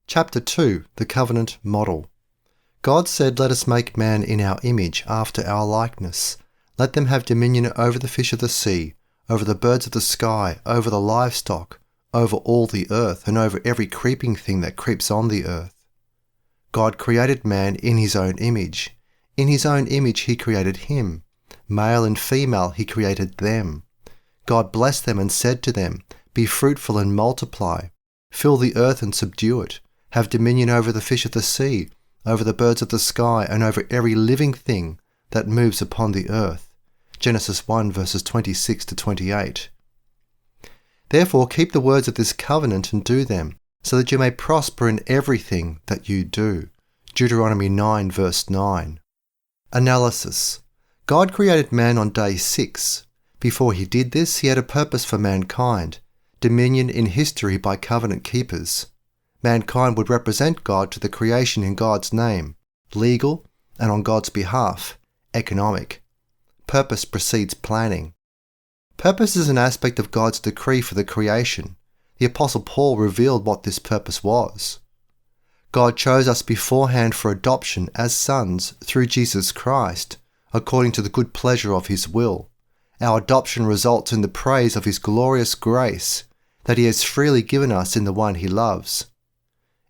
Chapter 2, the Covenant Model. God said, "Let us make man in our image, after our likeness. Let them have dominion over the fish of the sea, over the birds of the sky, over the livestock, over all the earth, and over every creeping thing that creeps on the earth." God created man in his own image. In his own image he created him. Male and female he created them. God blessed them and said to them, "Be fruitful and multiply. Fill the earth and subdue it. Have dominion over the fish of the sea, over the birds of the sky, and over every living thing that moves upon the earth." Genesis 1 verses 26 to 28. Therefore keep the words of this covenant and do them, so that you may prosper in everything that you do. Deuteronomy 9 verse 9. Analysis. God created man on day 6. Before he did this, he had a purpose for mankind, dominion in history by covenant keepers. Mankind would represent God to the creation in God's name, legal, and on God's behalf, economic. Purpose precedes planning. Purpose is an aspect of God's decree for the creation. The Apostle Paul revealed what this purpose was. God chose us beforehand for adoption as sons through Jesus Christ, according to the good pleasure of his will. Our adoption results in the praise of his glorious grace that he has freely given us in the one he loves.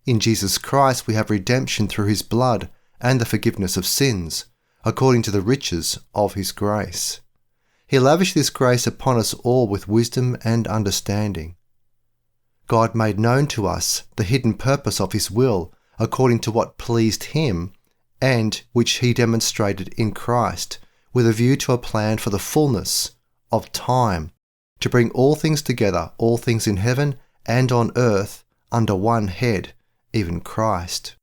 In Jesus Christ we have redemption through his blood and the forgiveness of sins, according to the riches of his grace. He lavished this grace upon us all with wisdom and understanding. God made known to us the hidden purpose of his will, according to what pleased him, and which he demonstrated in Christ, with a view to a plan for the fullness of time, to bring all things together, all things in heaven and on earth, under one head, even Christ.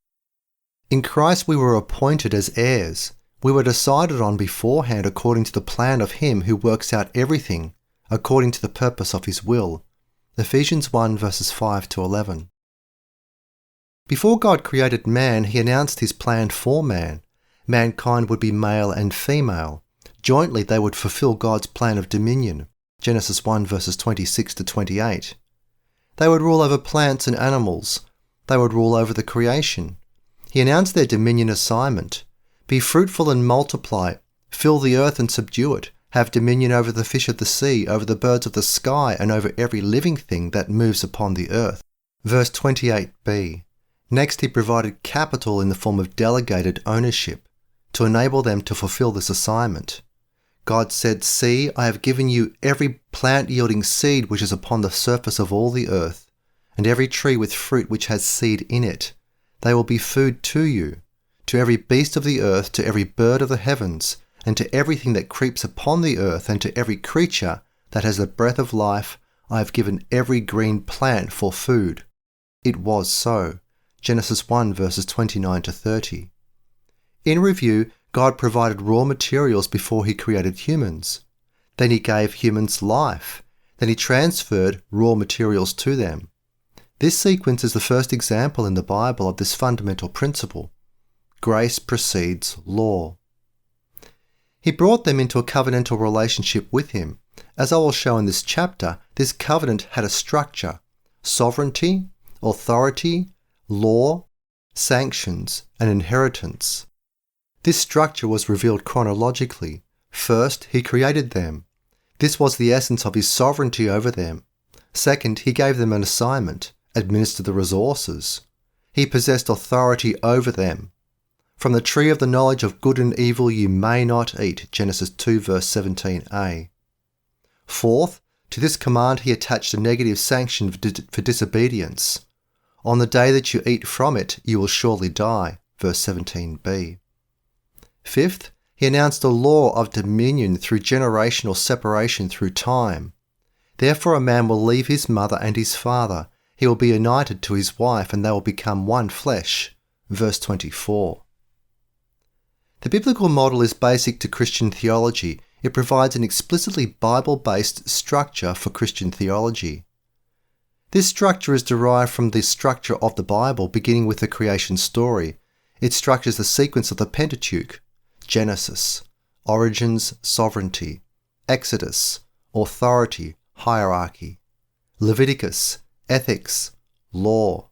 In Christ we were appointed as heirs. We were decided on beforehand according to the plan of him who works out everything according to the purpose of his will. Ephesians 1 verses 5 to 11. Before God created man, he announced his plan for man. Mankind would be male and female. Jointly they would fulfill God's plan of dominion. Genesis 1 verses 26 to 28. They would rule over plants and animals. They would rule over the creation. He announced their dominion assignment. Be fruitful and multiply. Fill the earth and subdue it. Have dominion over the fish of the sea, over the birds of the sky, and over every living thing that moves upon the earth. Verse 28b. Next he provided capital in the form of delegated ownership to enable them to fulfill this assignment. God said, "See, I have given you every plant yielding seed which is upon the surface of all the earth, and every tree with fruit which has seed in it. They will be food to you, to every beast of the earth, to every bird of the heavens, and to everything that creeps upon the earth, and to every creature that has the breath of life, I have given every green plant for food." It was so. Genesis 1 verses 29 to 30. In review, God provided raw materials before he created humans. Then he gave humans life. Then he transferred raw materials to them. This sequence is the first example in the Bible of this fundamental principle. Grace precedes law. He brought them into a covenantal relationship with him. As I will show in this chapter, this covenant had a structure: sovereignty, authority, law, sanctions, and inheritance. This structure was revealed chronologically. First, he created them. This was the essence of his sovereignty over them. Second, he gave them an assignment: administer the resources. He possessed authority over them. From the tree of the knowledge of good and evil you may not eat. Genesis 2 verse 17a. Fourth, to this command he attached a negative sanction for disobedience. On the day that you eat from it, you will surely die. Verse 17b. Fifth, he announced a law of dominion through generational separation through time. Therefore a man will leave his mother and his father. He will be united to his wife, and they will become one flesh. Verse 24. The biblical model is basic to Christian theology. It provides an explicitly Bible-based structure for Christian theology. This structure is derived from the structure of the Bible, beginning with the creation story. It structures the sequence of the Pentateuch: Genesis, origins, sovereignty; Exodus, authority, hierarchy; Leviticus, ethics, law;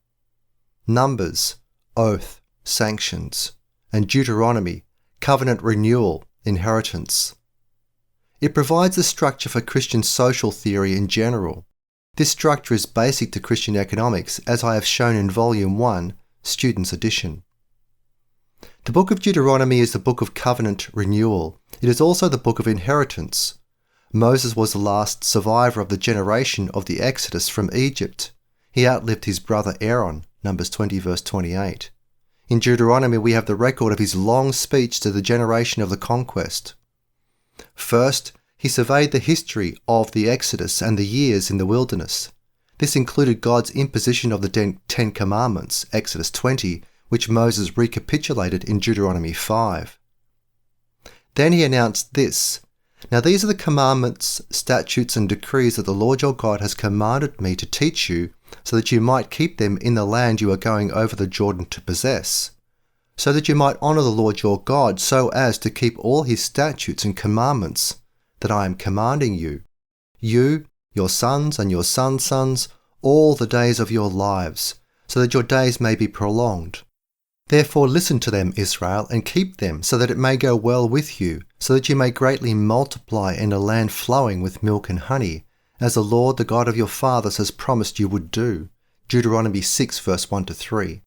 Numbers, oath, sanctions, and Deuteronomy, covenant renewal, inheritance. It provides a structure for Christian social theory in general. This structure is basic to Christian economics, as I have shown in Volume 1, Students' Edition. The book of Deuteronomy is the book of covenant renewal. It is also the book of inheritance. Moses was the last survivor of the generation of the Exodus from Egypt. He outlived his brother Aaron, Numbers 20 verse 28. In Deuteronomy we have the record of his long speech to the generation of the conquest. First, he surveyed the history of the Exodus and the years in the wilderness. This included God's imposition of the Ten Commandments, Exodus 20, which Moses recapitulated in Deuteronomy 5. Then he announced this: "Now these are the commandments, statutes, and decrees that the Lord your God has commanded me to teach you, so that you might keep them in the land you are going over the Jordan to possess, so that you might honour the Lord your God, so as to keep all his statutes and commandments that I am commanding you, your sons and your sons' sons, all the days of your lives, so that your days may be prolonged. Therefore listen to them, Israel, and keep them, so that it may go well with you, so that you may greatly multiply in a land flowing with milk and honey, as the Lord, the God of your fathers, has promised you would do." Deuteronomy 6 verse 1-3.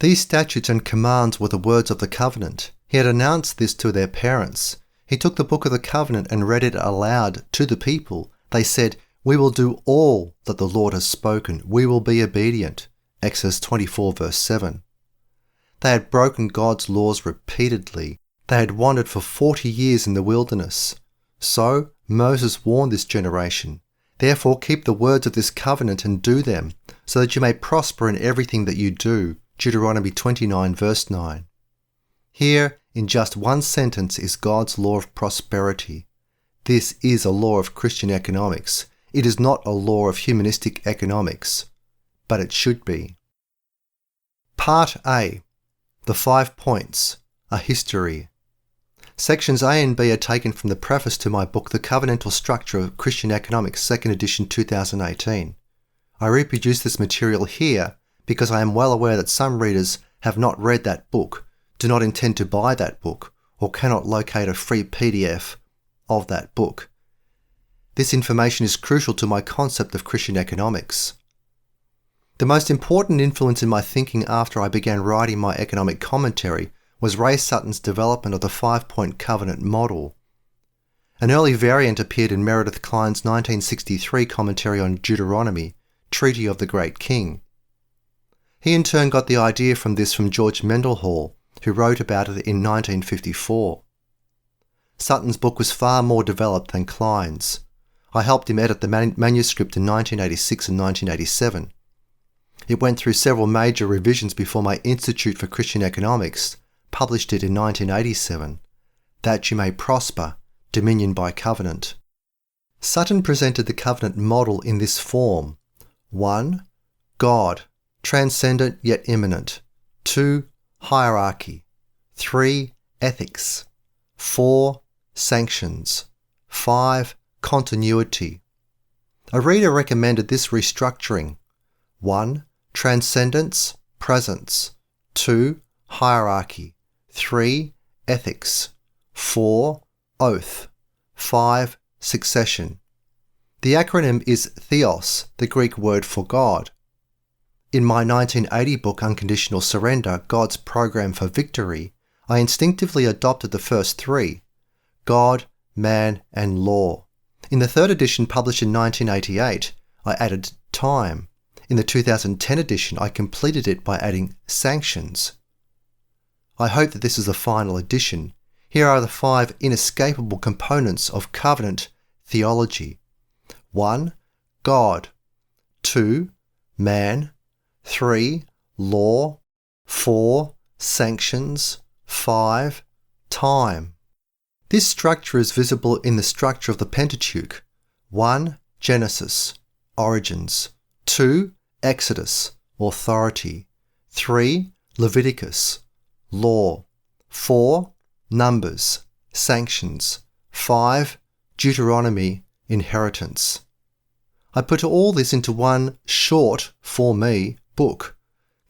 These statutes and commands were the words of the covenant. He had announced this to their parents. He took the book of the covenant and read it aloud to the people. They said, "We will do all that the Lord has spoken. We will be obedient." Exodus 24 verse 7. They had broken God's laws repeatedly. They had wandered for 40 years in the wilderness. So Moses warned this generation, "Therefore keep the words of this covenant and do them, so that you may prosper in everything that you do." Deuteronomy 29 verse 9. Here, in just one sentence, is God's law of prosperity. This is a law of Christian economics. It is not a law of humanistic economics, but it should be. Part A. The 5 points, a history. Sections A and B are taken from the preface to my book, The Covenantal Structure of Christian Economics, 2nd edition 2018. I reproduce this material here because I am well aware that some readers have not read that book, do not intend to buy that book, or cannot locate a free PDF of that book. This information is crucial to my concept of Christian economics. The most important influence in my thinking after I began writing my economic commentary was Ray Sutton's development of the 5-point covenant model. An early variant appeared in Meredith Klein's 1963 commentary on Deuteronomy, Treaty of the Great King. He in turn got the idea from this from George Mendenhall, who wrote about it in 1954. Sutton's book was far more developed than Klein's. I helped him edit the manuscript in 1986 and 1987. It went through several major revisions before my Institute for Christian Economics published it in 1987, That You May Prosper, Dominion by Covenant. Sutton presented the covenant model in this form: 1. God, transcendent yet immanent. 2. Hierarchy. 3. Ethics. 4. Sanctions. 5. Continuity. A reader recommended this restructuring: 1. Transcendence, presence. 2. Hierarchy. 3. Ethics. 4. Oath. 5. Succession. The acronym is Theos, the Greek word for God. In my 1980 book Unconditional Surrender, God's Program for Victory, I instinctively adopted the first 3: God, man, and law. In the 3rd edition published in 1988, I added time. In the 2010 edition, I completed it by adding sanctions. I hope that this is the final edition. Here are the 5 inescapable components of covenant theology. 1. God. 2. Man. 3. Law. 4. Sanctions. 5. Time. This structure is visible in the structure of the Pentateuch. 1. Genesis, origins. 2. Exodus, authority. 3. Leviticus, law. 4. Numbers, sanctions. 5. Deuteronomy, inheritance. I put all this into one short, for me, book,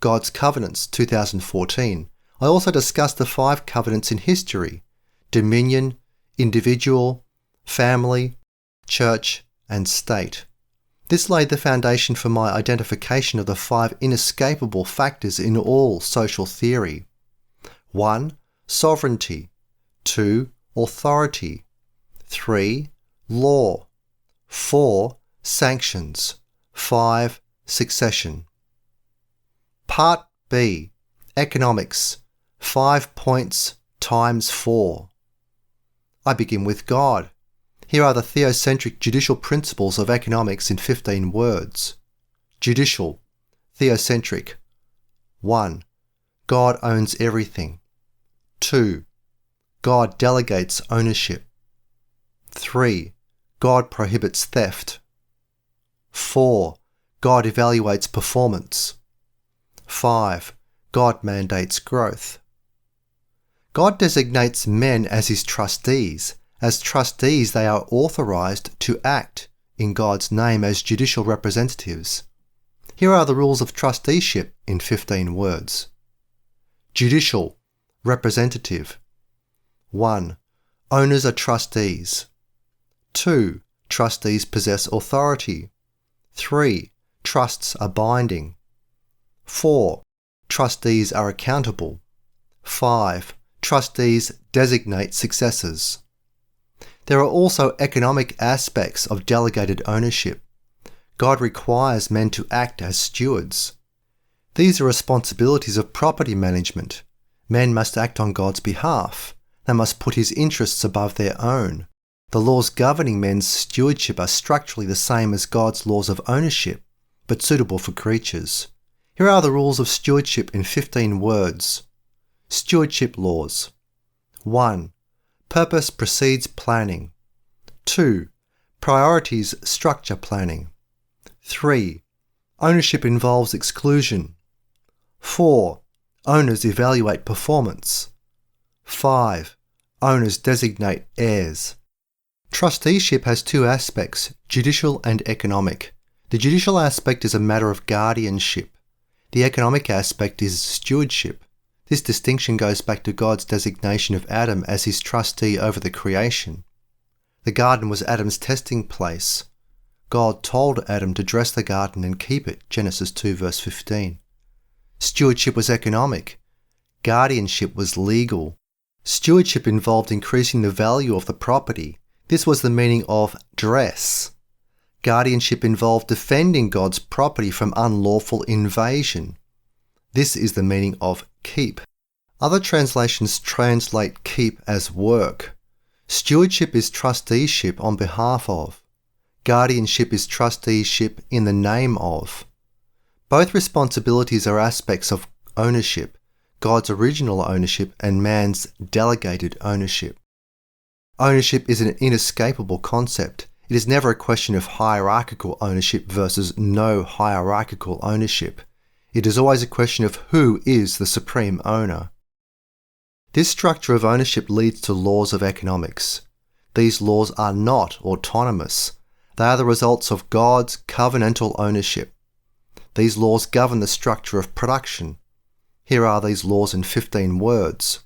God's Covenants, 2014, I also discussed the 5 covenants in history: dominion, individual, family, church, and state. This laid the foundation for my identification of the 5 inescapable factors in all social theory. 1. Sovereignty. 2. Authority. 3. Law. 4. Sanctions. 5. Succession. Part B. Economics. 5 points times 4. I begin with God. Here are the theocentric judicial principles of economics in 15 words. Judicial. Theocentric. 1. God owns everything. 2. God delegates ownership. 3. God prohibits theft. 4. God evaluates performance. 5. God mandates growth. God designates men as his trustees. As trustees, they are authorized to act in God's name as judicial representatives. Here are the rules of trusteeship in 15 words. Judicial. Representative. 1. Owners are trustees. 2. Trustees possess authority. 3. Trusts are binding. 4. Trustees are accountable. 5. Trustees designate successors. There are also economic aspects of delegated ownership. God requires men to act as stewards. These are responsibilities of property management. Men must act on God's behalf. They must put his interests above their own. The laws governing men's stewardship are structurally the same as God's laws of ownership, but suitable for creatures. Here are the rules of stewardship in 15 words. Stewardship laws. 1. Purpose precedes planning. 2. Priorities structure planning. 3. Ownership involves exclusion. 4. Owners evaluate performance. 5. Owners designate heirs. Trusteeship has 2 aspects, judicial and economic. The judicial aspect is a matter of guardianship. The economic aspect is stewardship. This distinction goes back to God's designation of Adam as his trustee over the creation. The garden was Adam's testing place. God told Adam to dress the garden and keep it, Genesis 2 verse 15. Stewardship was economic. Guardianship was legal. Stewardship involved increasing the value of the property. This was the meaning of dress. Guardianship involved defending God's property from unlawful invasion. This is the meaning of keep. Other translations translate keep as work. Stewardship is trusteeship on behalf of. Guardianship is trusteeship in the name of. Both responsibilities are aspects of ownership, God's original ownership and man's delegated ownership. Ownership is an inescapable concept. It is never a question of hierarchical ownership versus no hierarchical ownership. It is always a question of who is the supreme owner. This structure of ownership leads to laws of economics. These laws are not autonomous. They are the results of God's covenantal ownership. These laws govern the structure of production. Here are these laws in 15 words.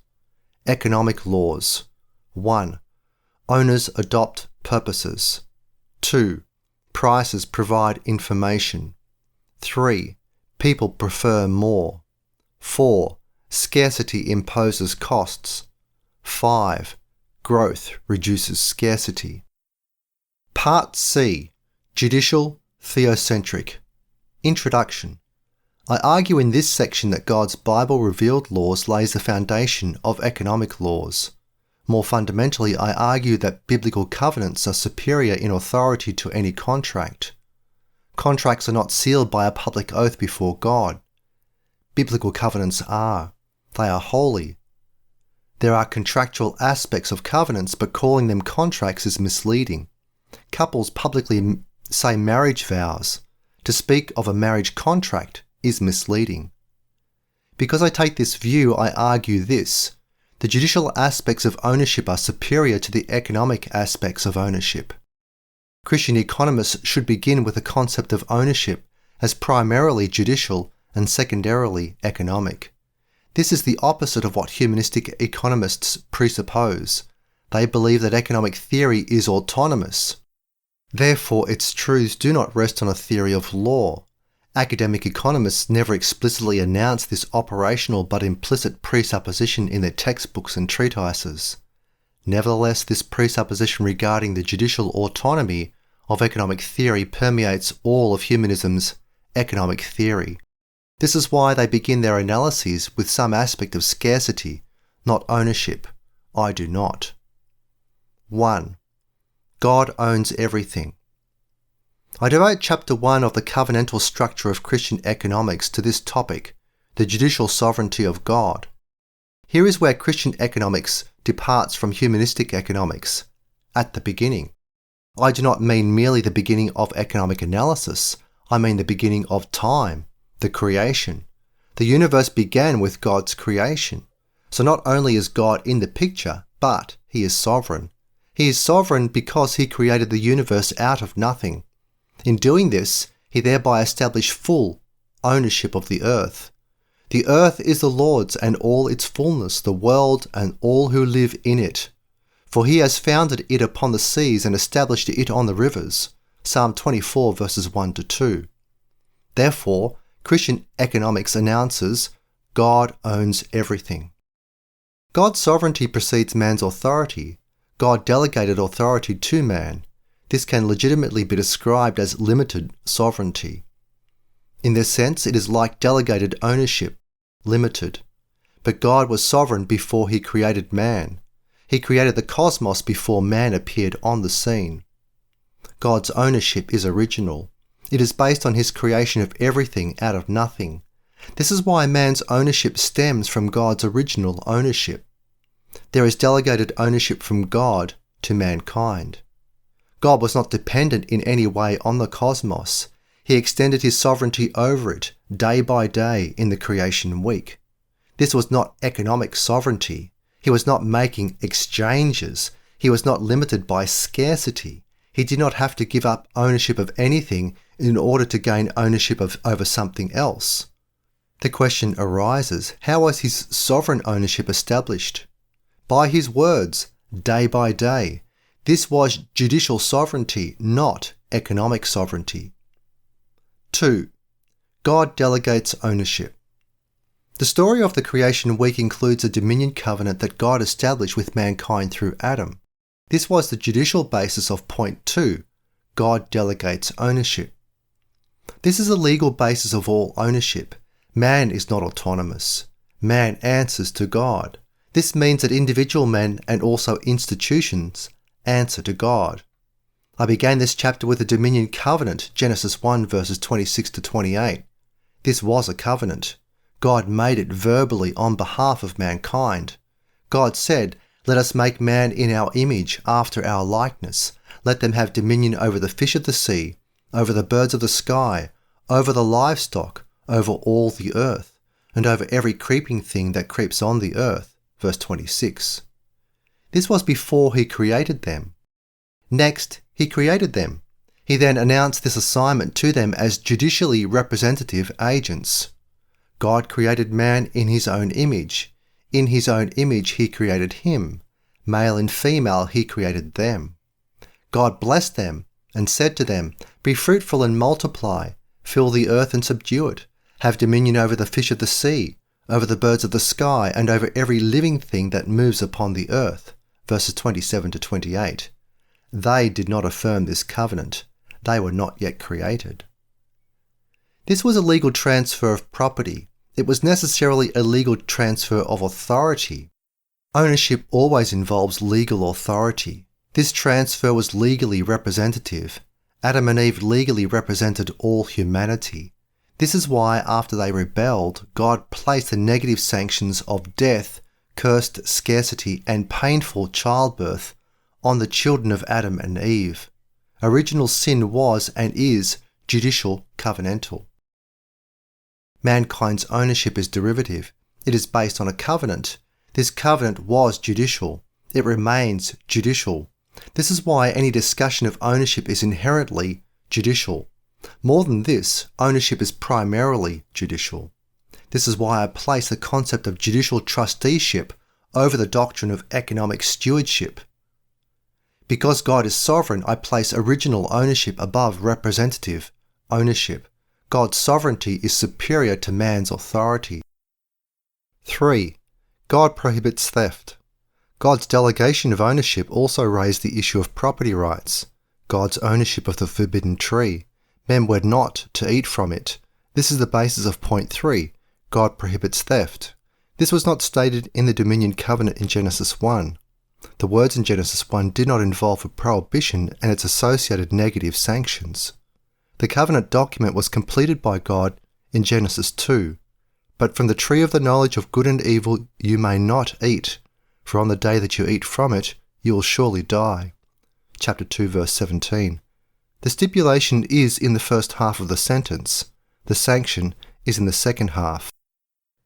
Economic laws. 1. Owners adopt purposes. 2. Prices provide information. 3. People prefer more. 4. Scarcity imposes costs. 5. Growth reduces scarcity. Part C. Judicial Theocentric. Introduction. I argue in this section that God's Bible-revealed laws lays the foundation of economic laws. More fundamentally, I argue that biblical covenants are superior in authority to any contract. Contracts are not sealed by a public oath before God. Biblical covenants are. They are holy. There are contractual aspects of covenants, but calling them contracts is misleading. Couples publicly say marriage vows. To speak of a marriage contract is misleading. Because I take this view, I argue this. The judicial aspects of ownership are superior to the economic aspects of ownership. Christian economists should begin with the concept of ownership as primarily judicial and secondarily economic. This is the opposite of what humanistic economists presuppose. They believe that economic theory is autonomous. Therefore, its truths do not rest on a theory of law. Academic economists never explicitly announce this operational but implicit presupposition in their textbooks and treatises. Nevertheless, this presupposition regarding the judicial autonomy of economic theory permeates all of humanism's economic theory. This is why they begin their analyses with some aspect of scarcity, not ownership. I do not. 1. God owns everything. I devote chapter 1 of the covenantal structure of Christian economics to this topic, the judicial sovereignty of God. Here is where Christian economics departs from humanistic economics, at the beginning. I do not mean merely the beginning of economic analysis, I mean the beginning of time, the creation. The universe began with God's creation. So not only is God in the picture, but He is sovereign. He is sovereign because He created the universe out of nothing. In doing this, He thereby established full ownership of the earth. The earth is the Lord's and all its fullness, the world and all who live in it. For He has founded it upon the seas and established it on the rivers. Psalm 24 verses 1-2. Therefore, Christian economics announces, God owns everything. God's sovereignty precedes man's authority. God delegated authority to man. This can legitimately be described as limited sovereignty. In this sense, it is like delegated ownership, limited. But God was sovereign before He created man. He created the cosmos before man appeared on the scene. God's ownership is original. It is based on His creation of everything out of nothing. This is why man's ownership stems from God's original ownership. There is delegated ownership from God to mankind. God was not dependent in any way on the cosmos. He extended His sovereignty over it day by day in the creation week. This was not economic sovereignty. He was not making exchanges. He was not limited by scarcity. He did not have to give up ownership of anything in order to gain ownership over something else. The question arises, how was His sovereign ownership established? By His words, day by day. This was judicial sovereignty, not economic sovereignty. 2. God delegates ownership. The story of the creation week includes a dominion covenant that God established with mankind through Adam. This was the judicial basis of point 2. God delegates ownership. This is the legal basis of all ownership. Man is not autonomous. Man answers to God. This means that individual men and also institutions answer to God. I began this chapter with the dominion covenant, Genesis 1 verses 26-28. This was a covenant. God made it verbally on behalf of mankind. God said, "Let us make man in our image, after our likeness. Let them have dominion over the fish of the sea, over the birds of the sky, over the livestock, over all the earth, and over every creeping thing that creeps on the earth." Verse 26. This was before He created them. Next, He created them. He then announced this assignment to them as judicially representative agents. God created man in His own image. In His own image He created him. Male and female He created them. God blessed them and said to them, "Be fruitful and multiply, fill the earth and subdue it, have dominion over the fish of the sea, over the birds of the sky, and over every living thing that moves upon the earth." Verses 27-28. They did not affirm this covenant. They were not yet created. This was a legal transfer of property. It was necessarily a legal transfer of authority. Ownership always involves legal authority. This transfer was legally representative. Adam and Eve legally represented all humanity. This is why, after they rebelled, God placed the negative sanctions of death, cursed scarcity, and painful childbirth on the children of Adam and Eve. Original sin was and is judicial covenantal. Mankind's ownership is derivative. It is based on a covenant. This covenant was judicial. It remains judicial. This is why any discussion of ownership is inherently judicial. More than this, ownership is primarily judicial. This is why I place the concept of judicial trusteeship over the doctrine of economic stewardship. Because God is sovereign, I place original ownership above representative ownership. God's sovereignty is superior to man's authority. 3. God prohibits theft. God's delegation of ownership also raised the issue of property rights. God's ownership of the forbidden tree. Men were not to eat from it. This is the basis of point 3. God prohibits theft. This was not stated in the dominion covenant in Genesis 1. The words in Genesis 1 did not involve a prohibition and its associated negative sanctions. The covenant document was completed by God in Genesis 2. But from the tree of the knowledge of good and evil you may not eat, for on the day that you eat from it, you will surely die. Chapter 2, verse 17. The stipulation is in the first half of the sentence. The sanction is in the second half.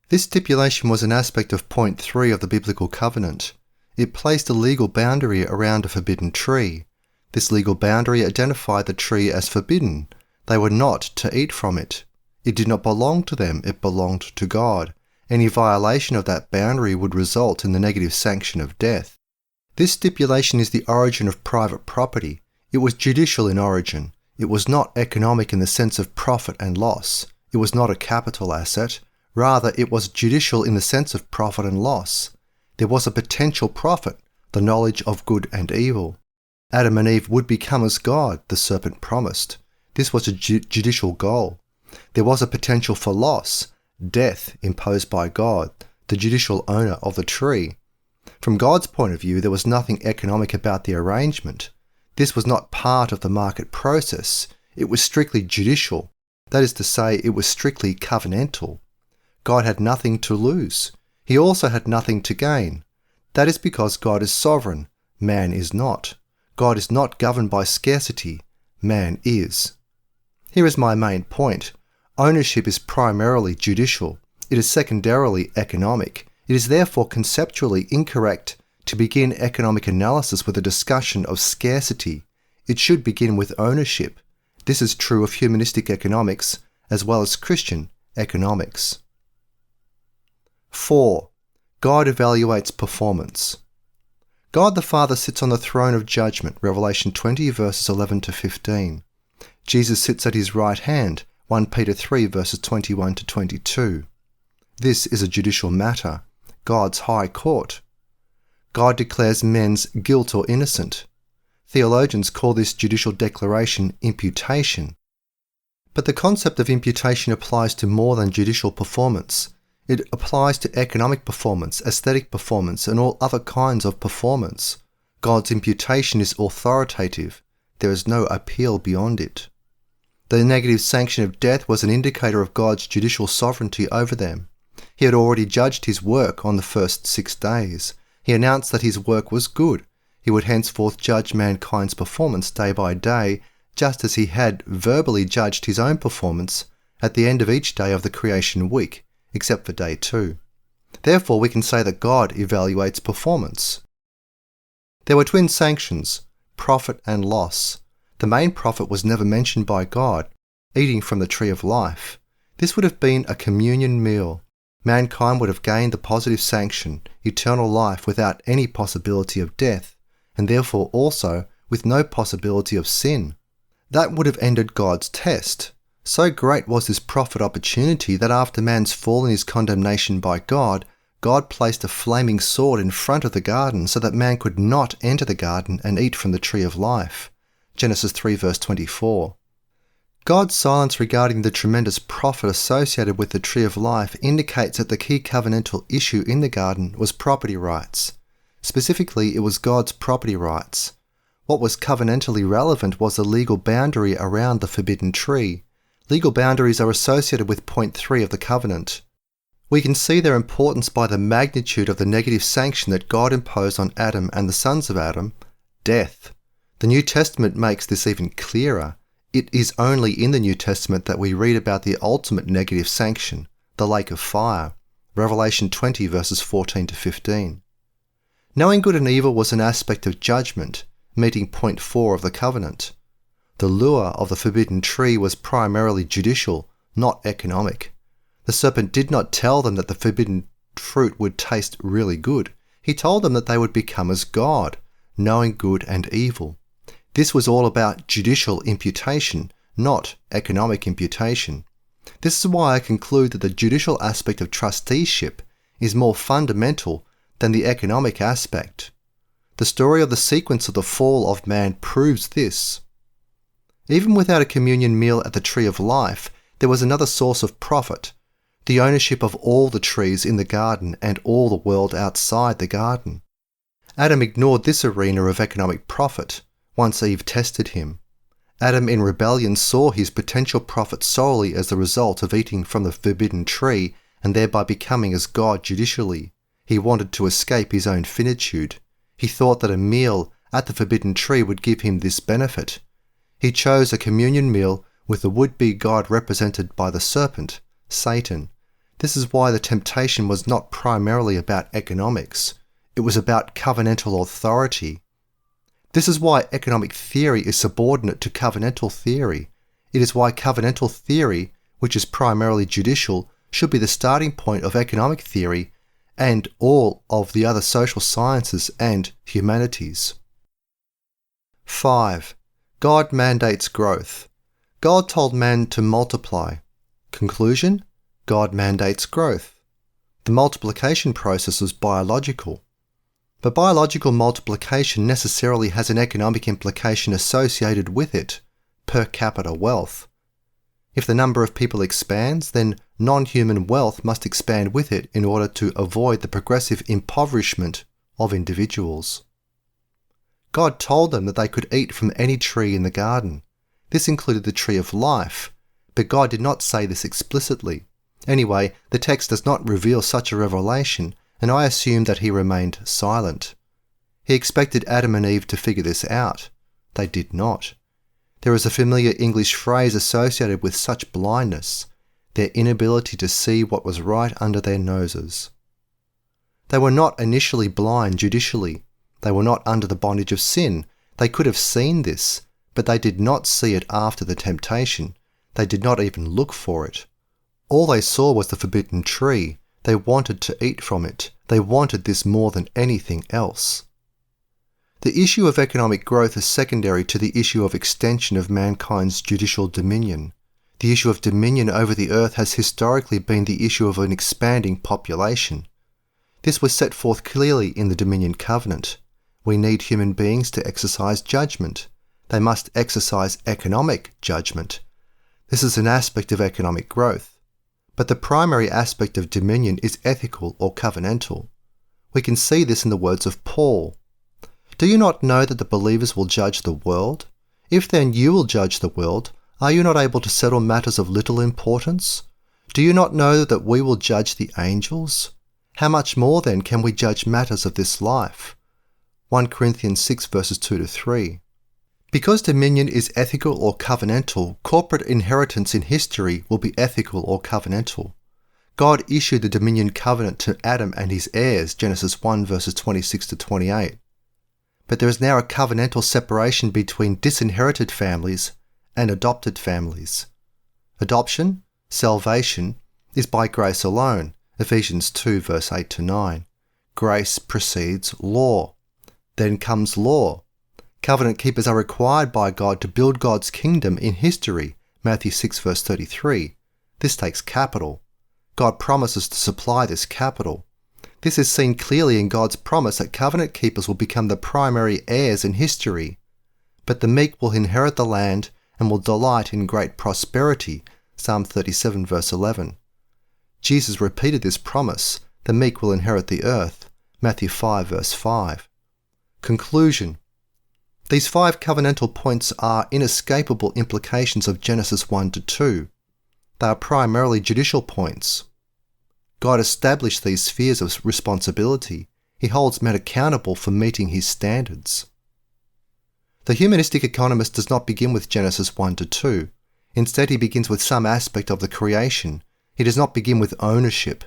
This stipulation was an aspect of point 3 of the biblical covenant. It placed a legal boundary around a forbidden tree. This legal boundary identified the tree as forbidden. They were not to eat from it. It did not belong to them, it belonged to God. Any violation of that boundary would result in the negative sanction of death. This stipulation is the origin of private property. It was judicial in origin. It was not economic in the sense of profit and loss. It was not a capital asset. Rather, it was judicial in the sense of profit and loss. There was a potential profit, the knowledge of good and evil. Adam and Eve would become as God, the serpent promised. This was a judicial goal. There was a potential for loss, death imposed by God, the judicial owner of the tree. From God's point of view, there was nothing economic about the arrangement. This was not part of the market process. It was strictly judicial. That is to say, it was strictly covenantal. God had nothing to lose. He also had nothing to gain. That is because God is sovereign. Man is not. God is not governed by scarcity. Man is. Here is my main point. Ownership is primarily judicial. It is secondarily economic. It is therefore conceptually incorrect to begin economic analysis with a discussion of scarcity. It should begin with ownership. This is true of humanistic economics as well as Christian economics. 4. God evaluates performance. God the Father sits on the throne of judgment, Revelation 20 verses 11 to 15. Jesus sits at his right hand, 1 Peter 3 verses 21 to 22. This is a judicial matter, God's high court. God declares men's guilt or innocent. Theologians call this judicial declaration imputation. But the concept of imputation applies to more than judicial performance. It applies to economic performance, aesthetic performance, and all other kinds of performance. God's imputation is authoritative. There is no appeal beyond it. The negative sanction of death was an indicator of God's judicial sovereignty over them. He had already judged his work on the first 6 days. He announced that his work was good. He would henceforth judge mankind's performance day by day, just as he had verbally judged his own performance at the end of each day of the creation week, except for day 2. Therefore, we can say that God evaluates performance. There were twin sanctions, profit and loss. The main profit was never mentioned by God, eating from the tree of life. This would have been a communion meal. Mankind would have gained the positive sanction, eternal life without any possibility of death, and therefore also with no possibility of sin. That would have ended God's test. So great was this profit opportunity that after man's fall in his condemnation by God, God placed a flaming sword in front of the garden so that man could not enter the garden and eat from the tree of life. Genesis 3 verse 24. God's silence regarding the tremendous profit associated with the tree of life indicates that the key covenantal issue in the garden was property rights. Specifically, it was God's property rights. What was covenantally relevant was the legal boundary around the forbidden tree. Legal boundaries are associated with point 3 of the covenant. We can see their importance by the magnitude of the negative sanction that God imposed on Adam and the sons of Adam, death. The New Testament makes this even clearer. It is only in the New Testament that we read about the ultimate negative sanction, the lake of fire, Revelation 20 verses 14 to 15. Knowing good and evil was an aspect of judgment, meeting point 4 of the covenant. The lure of the forbidden tree was primarily judicial, not economic. The serpent did not tell them that the forbidden fruit would taste really good. He told them that they would become as God, knowing good and evil. This was all about judicial imputation, not economic imputation. This is why I conclude that the judicial aspect of trusteeship is more fundamental than the economic aspect. The story of the sequence of the fall of man proves this. Even without a communion meal at the Tree of Life, there was another source of profit, the ownership of all the trees in the garden and all the world outside the garden. Adam ignored this arena of economic profit once Eve tested him. Adam in rebellion saw his potential profit solely as the result of eating from the forbidden tree and thereby becoming as God judicially. He wanted to escape his own finitude. He thought that a meal at the forbidden tree would give him this benefit. He chose a communion meal with the would-be God represented by the serpent, Satan. This is why the temptation was not primarily about economics. It was about covenantal authority. This is why economic theory is subordinate to covenantal theory. It is why covenantal theory, which is primarily judicial, should be the starting point of economic theory and all of the other social sciences and humanities. 5. God mandates growth. God told man to multiply. Conclusion: God mandates growth. The multiplication process is biological. But biological multiplication necessarily has an economic implication associated with it, per capita wealth. If the number of people expands, then non-human wealth must expand with it in order to avoid the progressive impoverishment of individuals. God told them that they could eat from any tree in the garden. This included the tree of life, but God did not say this explicitly. Anyway, the text does not reveal such a revelation, and I assume that he remained silent. He expected Adam and Eve to figure this out. They did not. There is a familiar English phrase associated with such blindness, their inability to see what was right under their noses. They were not initially blind judicially. They were not under the bondage of sin. They could have seen this, but they did not see it after the temptation. They did not even look for it. All they saw was the forbidden tree. They wanted to eat from it. They wanted this more than anything else. The issue of economic growth is secondary to the issue of extension of mankind's judicial dominion. The issue of dominion over the earth has historically been the issue of an expanding population. This was set forth clearly in the Dominion Covenant. We need human beings to exercise judgment. They must exercise economic judgment. This is an aspect of economic growth. But the primary aspect of dominion is ethical or covenantal. We can see this in the words of Paul. Do you not know that the believers will judge the world? If then you will judge the world, are you not able to settle matters of little importance? Do you not know that we will judge the angels? How much more then can we judge matters of this life? 1 Corinthians 6 verses 2-3. Because dominion is ethical or covenantal, corporate inheritance in history will be ethical or covenantal. God issued the Dominion Covenant to Adam and his heirs, Genesis 1 verses 26-28. But there is now a covenantal separation between disinherited families and adopted families. Adoption, salvation, is by grace alone, Ephesians 2 verse 8-9. Grace precedes law. Then comes law. Covenant keepers are required by God to build God's kingdom in history, Matthew 6 verse 33. This takes capital. God promises to supply this capital. This is seen clearly in God's promise that covenant keepers will become the primary heirs in history. But the meek will inherit the land and will delight in great prosperity, Psalm 37 verse 11. Jesus repeated this promise, the meek will inherit the earth, Matthew 5 verse 5. Conclusion. These 5 covenantal points are inescapable implications of Genesis 1-2. They are primarily judicial points. God established these spheres of responsibility. He holds men accountable for meeting his standards. The humanistic economist does not begin with Genesis 1-2. Instead, he begins with some aspect of the creation. He does not begin with ownership.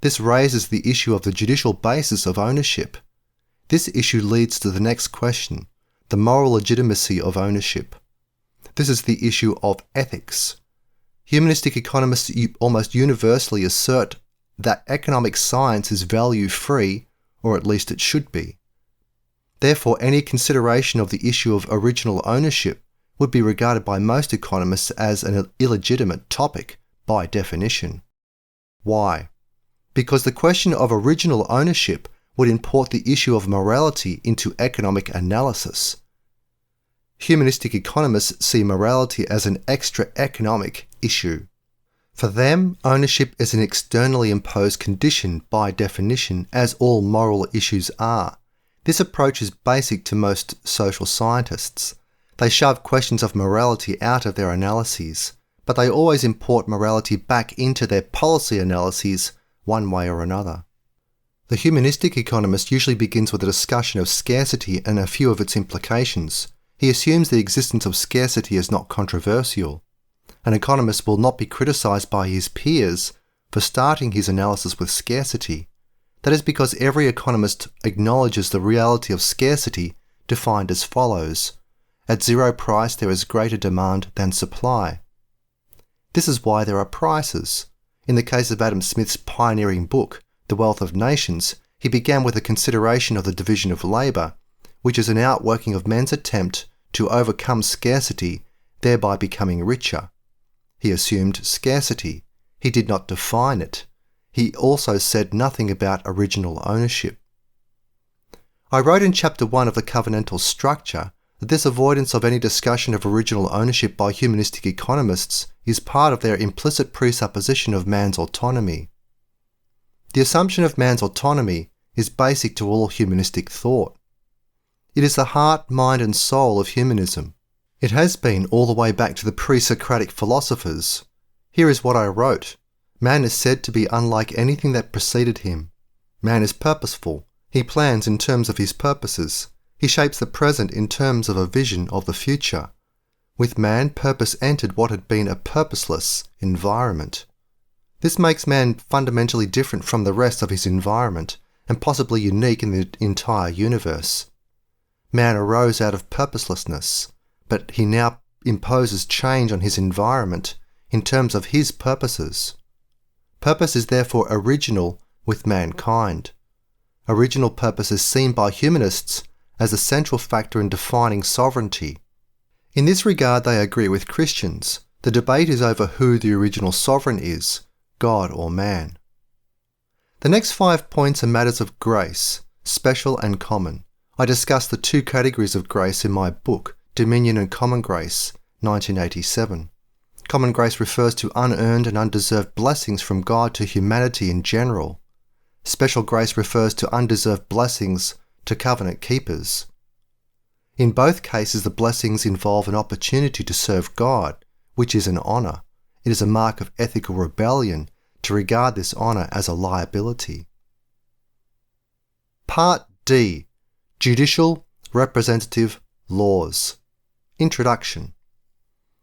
This raises the issue of the judicial basis of ownership. This issue leads to the next question, the moral legitimacy of ownership. This is the issue of ethics. Humanistic economists almost universally assert that economic science is value-free, or at least it should be. Therefore, any consideration of the issue of original ownership would be regarded by most economists as an illegitimate topic, by definition. Why? Because the question of original ownership would import the issue of morality into economic analysis. Humanistic economists see morality as an extra-economic issue. For them, ownership is an externally imposed condition by definition, as all moral issues are. This approach is basic to most social scientists. They shove questions of morality out of their analyses, but they always import morality back into their policy analyses one way or another. The humanistic economist usually begins with a discussion of scarcity and a few of its implications. He assumes the existence of scarcity is not controversial. An economist will not be criticized by his peers for starting his analysis with scarcity. That is because every economist acknowledges the reality of scarcity, defined as follows: at zero price there is greater demand than supply. This is why there are prices. In the case of Adam Smith's pioneering book, The Wealth of Nations, he began with a consideration of the division of labour, which is an outworking of men's attempt to overcome scarcity, thereby becoming richer. He assumed scarcity. He did not define it. He also said nothing about original ownership. I wrote in Chapter 1 of the Covenantal Structure that this avoidance of any discussion of original ownership by humanistic economists is part of their implicit presupposition of man's autonomy. The assumption of man's autonomy is basic to all humanistic thought. It is the heart, mind and soul of humanism. It has been all the way back to the pre-Socratic philosophers. Here is what I wrote. Man is said to be unlike anything that preceded him. Man is purposeful. He plans in terms of his purposes. He shapes the present in terms of a vision of the future. With man, purpose entered what had been a purposeless environment. This makes man fundamentally different from the rest of his environment, and possibly unique in the entire universe. Man arose out of purposelessness, but he now imposes change on his environment in terms of his purposes. Purpose is therefore original with mankind. Original purpose is seen by humanists as a central factor in defining sovereignty. In this regard, they agree with Christians. The debate is over who the original sovereign is, God or man. The next 5 points are matters of grace, special and common. I discuss the 2 categories of grace in my book, Dominion and Common Grace, 1987. Common grace refers to unearned and undeserved blessings from God to humanity in general. Special grace refers to undeserved blessings to covenant keepers. In both cases, the blessings involve an opportunity to serve God, which is an honour. It is a mark of ethical rebellion to regard this honour as a liability. Part D. Judicial Representative Laws. Introduction.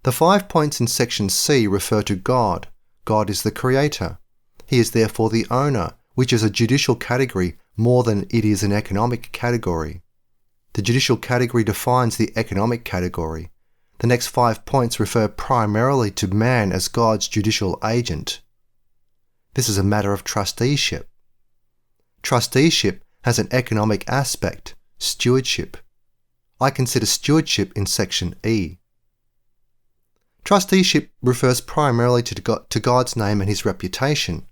The 5 points in Section C refer to God. God is the creator. He is therefore the owner, which is a judicial category more than it is an economic category. The judicial category defines the economic category. The next 5 points refer primarily to man as God's judicial agent. This is a matter of trusteeship. Trusteeship has an economic aspect, stewardship. I consider stewardship in Section E. Trusteeship refers primarily to God's name and his reputation.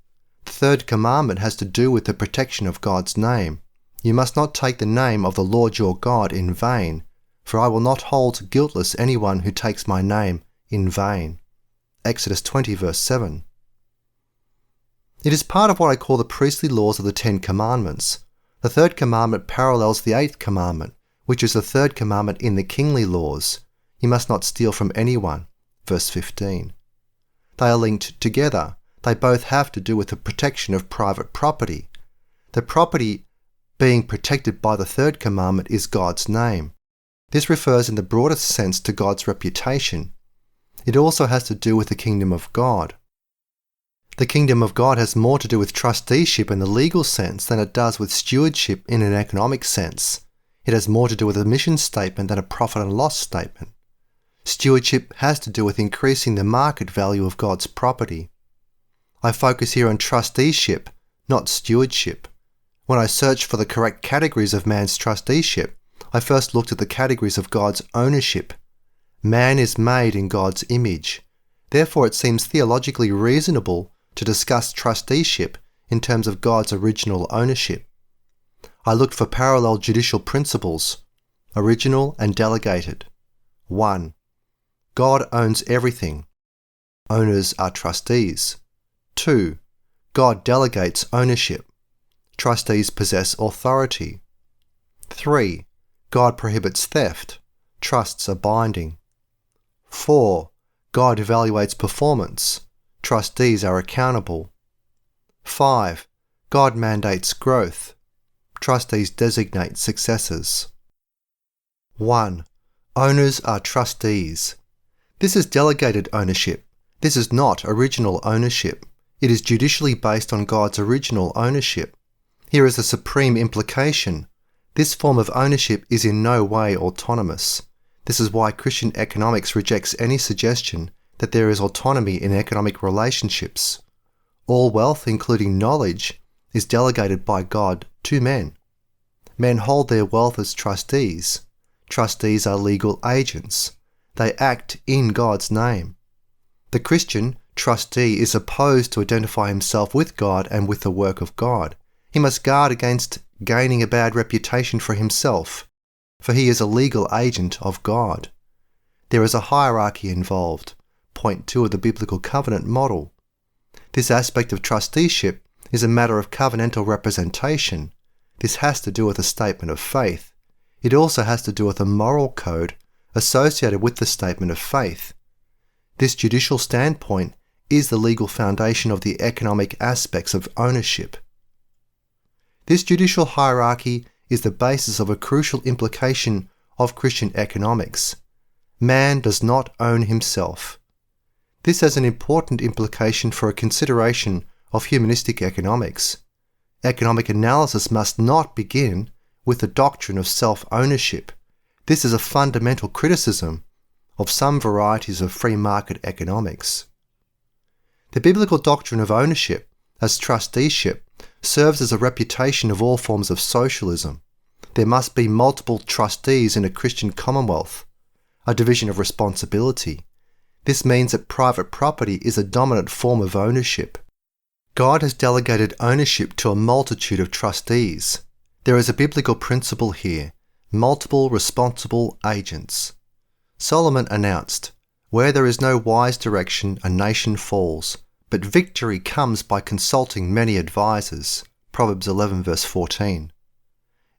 The 3rd commandment has to do with the protection of God's name. You must not take the name of the Lord your God in vain, for I will not hold guiltless anyone who takes my name in vain. Exodus 20 verse 7. It is part of what I call the priestly laws of the 10 commandments. The 3rd commandment parallels the 8th commandment, which is the 3rd commandment in the kingly laws. You must not steal from anyone. Verse 15. They are linked together. They both have to do with the protection of private property. The property being protected by the 3rd commandment is God's name. This refers in the broadest sense to God's reputation. It also has to do with the kingdom of God. The kingdom of God has more to do with trusteeship in the legal sense than it does with stewardship in an economic sense. It has more to do with a mission statement than a profit and loss statement. Stewardship has to do with increasing the market value of God's property. I focus here on trusteeship, not stewardship. When I searched for the correct categories of man's trusteeship, I first looked at the categories of God's ownership. Man is made in God's image. Therefore, it seems theologically reasonable to discuss trusteeship in terms of God's original ownership. I looked for parallel judicial principles, original and delegated. 1. God owns everything. Owners are trustees. 2. God delegates ownership. Trustees possess authority. 3. God prohibits theft. Trusts are binding. 4. God evaluates performance. Trustees are accountable. 5. God mandates growth. Trustees designate successors. 1. Owners are trustees. This is delegated ownership. This is not original ownership. It is judicially based on God's original ownership. Here is the supreme implication. This form of ownership is in no way autonomous. This is why Christian economics rejects any suggestion that there is autonomy in economic relationships. All wealth, including knowledge, is delegated by God to men. Men hold their wealth as trustees. Trustees are legal agents. They act in God's name. The Christian trustee is opposed to identify himself with God and with the work of God. He must guard against gaining a bad reputation for himself, for he is a legal agent of God. There is a hierarchy involved, point 2 of the biblical covenant model. This aspect of trusteeship is a matter of covenantal representation. This has to do with a statement of faith. It also has to do with a moral code associated with the statement of faith. This judicial standpoint is the legal foundation of the economic aspects of ownership. This judicial hierarchy is the basis of a crucial implication of Christian economics. Man does not own himself. This has an important implication for a consideration of humanistic economics. Economic analysis must not begin with the doctrine of self-ownership. This is a fundamental criticism of some varieties of free market economics. The biblical doctrine of ownership as trusteeship serves as a reputation of all forms of socialism. There must be multiple trustees in a Christian commonwealth, a division of responsibility. This means that private property is a dominant form of ownership. God has delegated ownership to a multitude of trustees. There is a biblical principle here, multiple responsible agents. Solomon announced, "Where there is no wise direction, a nation falls, but victory comes by consulting many advisers." Proverbs 11 verse 14.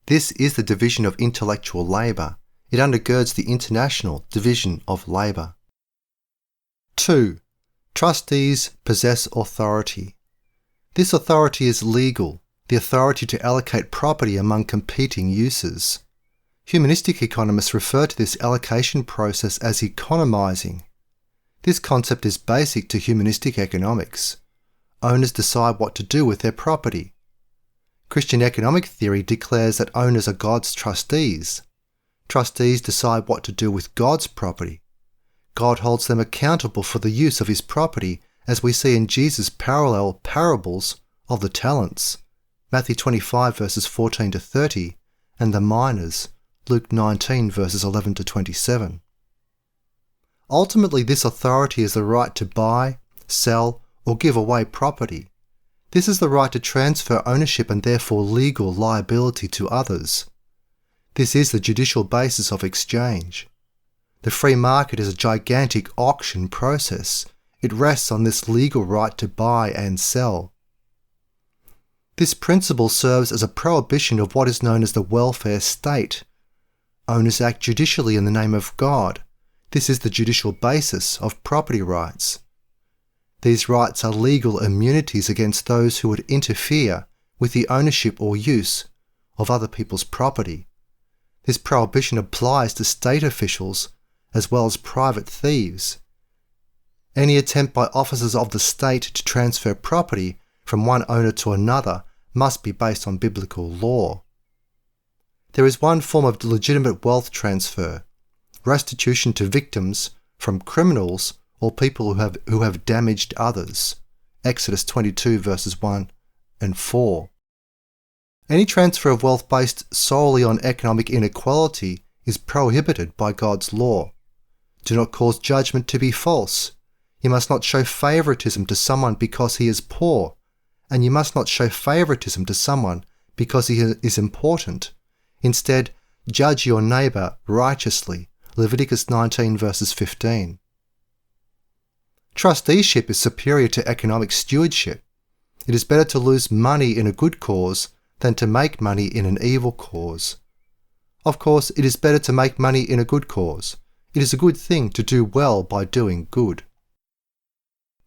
This is the division of intellectual labour. It undergirds the international division of labour. 2. Trustees possess authority. This authority is legal, the authority to allocate property among competing uses. Humanistic economists refer to this allocation process as economizing. This concept is basic to humanistic economics. Owners decide what to do with their property. Christian economic theory declares that owners are God's trustees. Trustees decide what to do with God's property. God holds them accountable for the use of his property, as we see in Jesus' parallel parables of the talents, Matthew 25 verses 14 to 30, and the miners, Luke 19 verses 11 to 27. Ultimately, this authority is the right to buy, sell, or give away property. This is the right to transfer ownership and therefore legal liability to others. This is the judicial basis of exchange. The free market is a gigantic auction process. It rests on this legal right to buy and sell. This principle serves as a prohibition of what is known as the welfare state. Owners act judicially in the name of God. This is the judicial basis of property rights. These rights are legal immunities against those who would interfere with the ownership or use of other people's property. This prohibition applies to state officials as well as private thieves. Any attempt by officers of the state to transfer property from one owner to another must be based on biblical law. There is one form of legitimate wealth transfer, restitution to victims from criminals or people who have damaged others. Exodus 22 verses 1 and 4. Any transfer of wealth based solely on economic inequality is prohibited by God's law. Do not cause judgment to be false. You must not show favoritism to someone because he is poor, and you must not show favoritism to someone because he is important. Instead, judge your neighbour righteously. Leviticus 19 verses 15. Trusteeship is superior to economic stewardship. It is better to lose money in a good cause than to make money in an evil cause. Of course, it is better to make money in a good cause. It is a good thing to do well by doing good.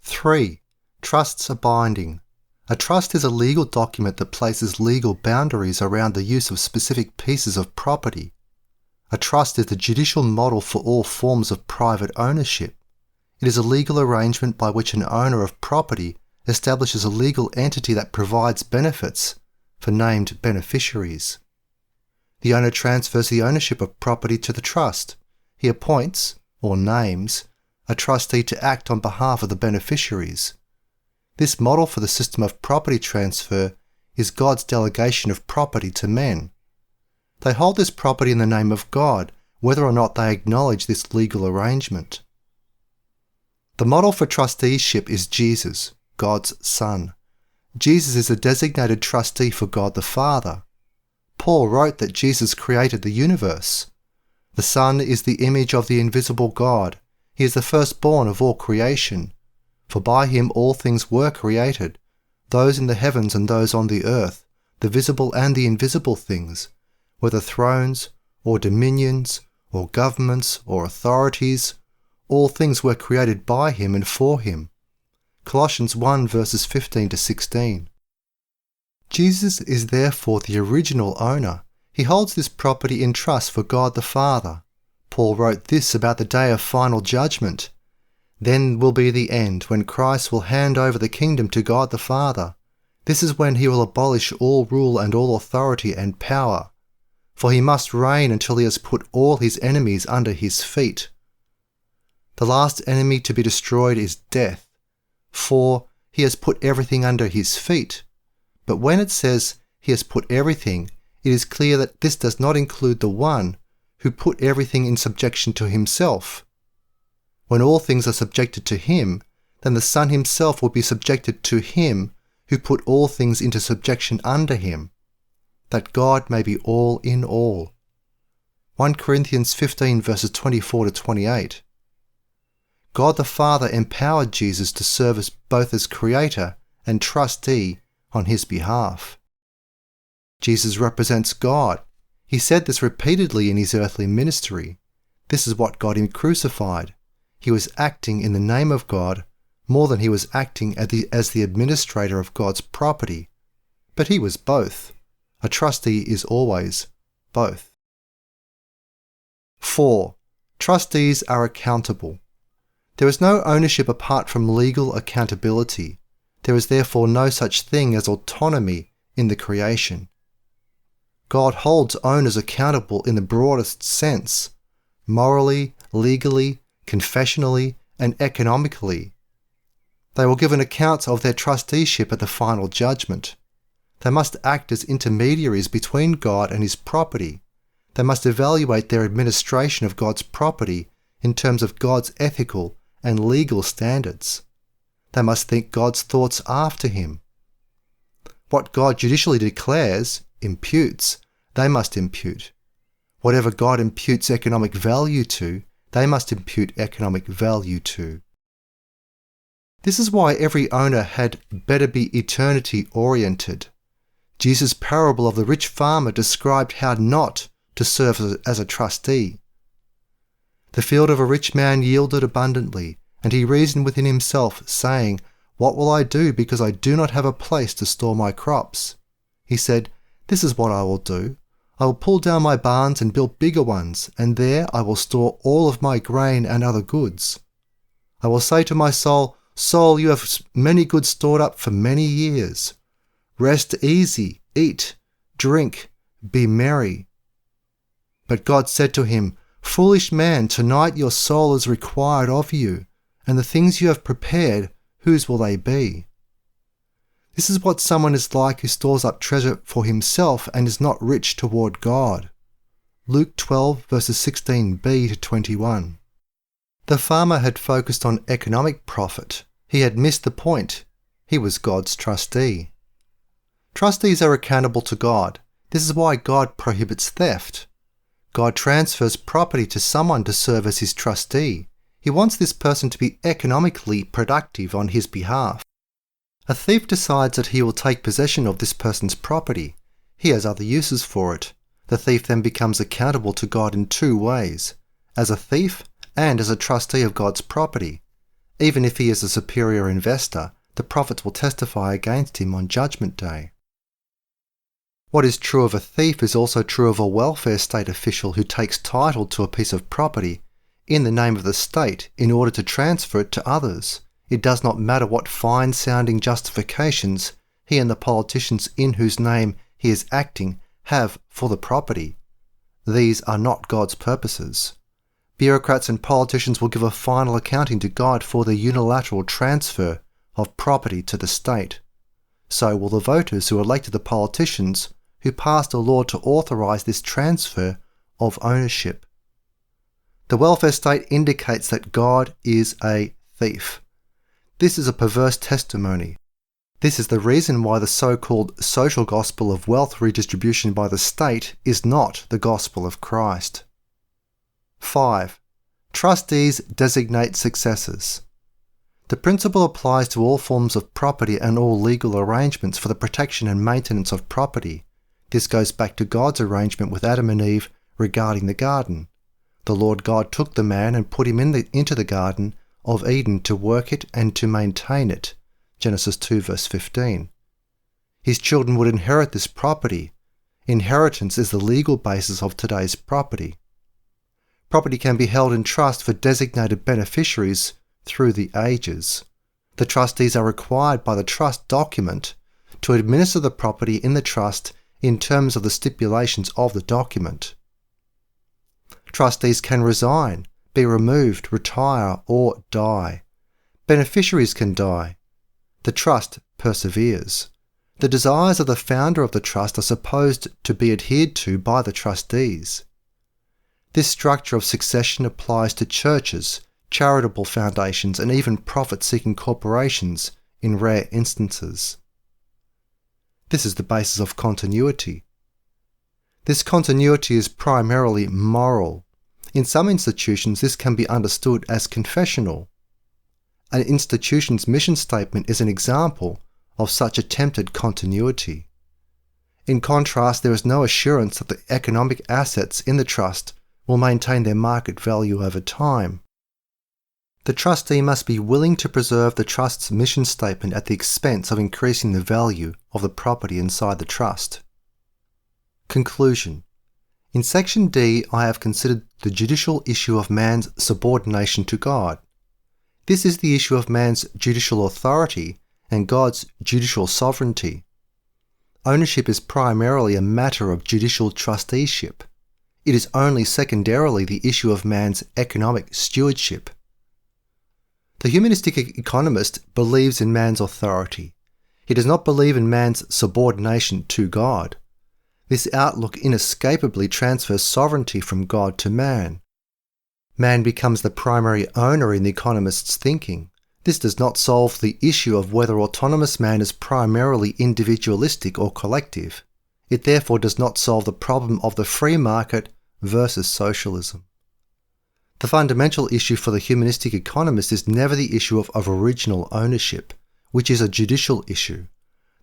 3. Trusts are binding. A trust is a legal document that places legal boundaries around the use of specific pieces of property. A trust is the judicial model for all forms of private ownership. It is a legal arrangement by which an owner of property establishes a legal entity that provides benefits for named beneficiaries. The owner transfers the ownership of property to the trust. He appoints, or names, a trustee to act on behalf of the beneficiaries. This model for the system of property transfer is God's delegation of property to men. They hold this property in the name of God, whether or not they acknowledge this legal arrangement. The model for trusteeship is Jesus, God's Son. Jesus is a designated trustee for God the Father. Paul wrote that Jesus created the universe. The Son is the image of the invisible God. He is the firstborn of all creation. For by him all things were created, those in the heavens and those on the earth, the visible and the invisible things, whether thrones, or dominions, or governments, or authorities. All things were created by him and for him. Colossians 1 verses 15 to 16. Jesus is therefore the original owner. He holds this property in trust for God the Father. Paul wrote this about the day of final judgment. Then will be the end, when Christ will hand over the kingdom to God the Father. This is when he will abolish all rule and all authority and power. For he must reign until he has put all his enemies under his feet. The last enemy to be destroyed is death, for he has put everything under his feet. But when it says he has put everything, it is clear that this does not include the one who put everything in subjection to himself. When all things are subjected to him, then the Son himself will be subjected to him who put all things into subjection under him, that God may be all in all. 1 Corinthians 15 verses 24 to 28. God the Father empowered Jesus to serve both as creator and trustee on his behalf. Jesus represents God. He said this repeatedly in his earthly ministry. This is what got him crucified. He was acting in the name of God more than he was acting as the administrator of God's property. But he was both. A trustee is always both. 4. Trustees are accountable. There is no ownership apart from legal accountability. There is therefore no such thing as autonomy in the creation. God holds owners accountable in the broadest sense, morally, legally, confessionally, and economically. They will give an account of their trusteeship at the final judgment. They must act as intermediaries between God and his property. They must evaluate their administration of God's property in terms of God's ethical and legal standards. They must think God's thoughts after him. What God judicially declares, imputes, they must impute. Whatever God imputes economic value to, they must impute economic value to. This is why every owner had better be eternity-oriented. Jesus' parable of the rich farmer described how not to serve as a trustee. The field of a rich man yielded abundantly, and he reasoned within himself, saying, "What will I do, because I do not have a place to store my crops?" He said, "This is what I will do. I will pull down my barns and build bigger ones, and there I will store all of my grain and other goods. I will say to my soul, 'Soul, you have many goods stored up for many years. Rest easy, eat, drink, be merry.' But God said to him, Foolish man, tonight your soul is required of you, and the things you have prepared, whose will they be? This is what someone is like who stores up treasure for himself and is not rich toward God. Luke 12 verses 16b to 21. The farmer had focused on economic profit. He had missed the point. He was God's trustee. Trustees are accountable to God. This is why God prohibits theft. God transfers property to someone to serve as his trustee. He wants this person to be economically productive on his behalf. A thief decides that he will take possession of this person's property. He has other uses for it. The thief then becomes accountable to God in two ways, as a thief and as a trustee of God's property. Even if he is a superior investor, the prophets will testify against him on Judgment Day. What is true of a thief is also true of a welfare state official who takes title to a piece of property in the name of the state in order to transfer it to others. It does not matter what fine-sounding justifications he and the politicians in whose name he is acting have for the property. These are not God's purposes. Bureaucrats and politicians will give a final accounting to God for the unilateral transfer of property to the state. So will the voters who elected the politicians who passed a law to authorize this transfer of ownership. The welfare state indicates that God is a thief. This is a perverse testimony. This is the reason why the so-called social gospel of wealth redistribution by the state is not the gospel of Christ. 5. Trustees designate successors. The principle applies to all forms of property and all legal arrangements for the protection and maintenance of property. This goes back to God's arrangement with Adam and Eve regarding the garden. The Lord God took the man and put him into the garden of Eden to work it and to maintain it. Genesis 2 verse 15. His children would inherit this property. Inheritance is the legal basis of today's property. Property can be held in trust for designated beneficiaries through the ages. The trustees are required by the trust document to administer the property in the trust in terms of the stipulations of the document. Trustees can resign, be removed, retire, or die. Beneficiaries can die. The trust perseveres. The desires of the founder of the trust are supposed to be adhered to by the trustees. This structure of succession applies to churches, charitable foundations, and even profit-seeking corporations in rare instances. This is the basis of continuity. This continuity is primarily moral. In some institutions, this can be understood as confessional. An institution's mission statement is an example of such attempted continuity. In contrast, there is no assurance that the economic assets in the trust will maintain their market value over time. The trustee must be willing to preserve the trust's mission statement at the expense of increasing the value of the property inside the trust. Conclusion. In Section D, I have considered the judicial issue of man's subordination to God. This is the issue of man's judicial authority and God's judicial sovereignty. Ownership is primarily a matter of judicial trusteeship. It is only secondarily the issue of man's economic stewardship. The humanistic economist believes in man's authority. He does not believe in man's subordination to God. This outlook inescapably transfers sovereignty from God to man. Man becomes the primary owner in the economist's thinking. This does not solve the issue of whether autonomous man is primarily individualistic or collective. It therefore does not solve the problem of the free market versus socialism. The fundamental issue for the humanistic economist is never the issue of original ownership, which is a judicial issue,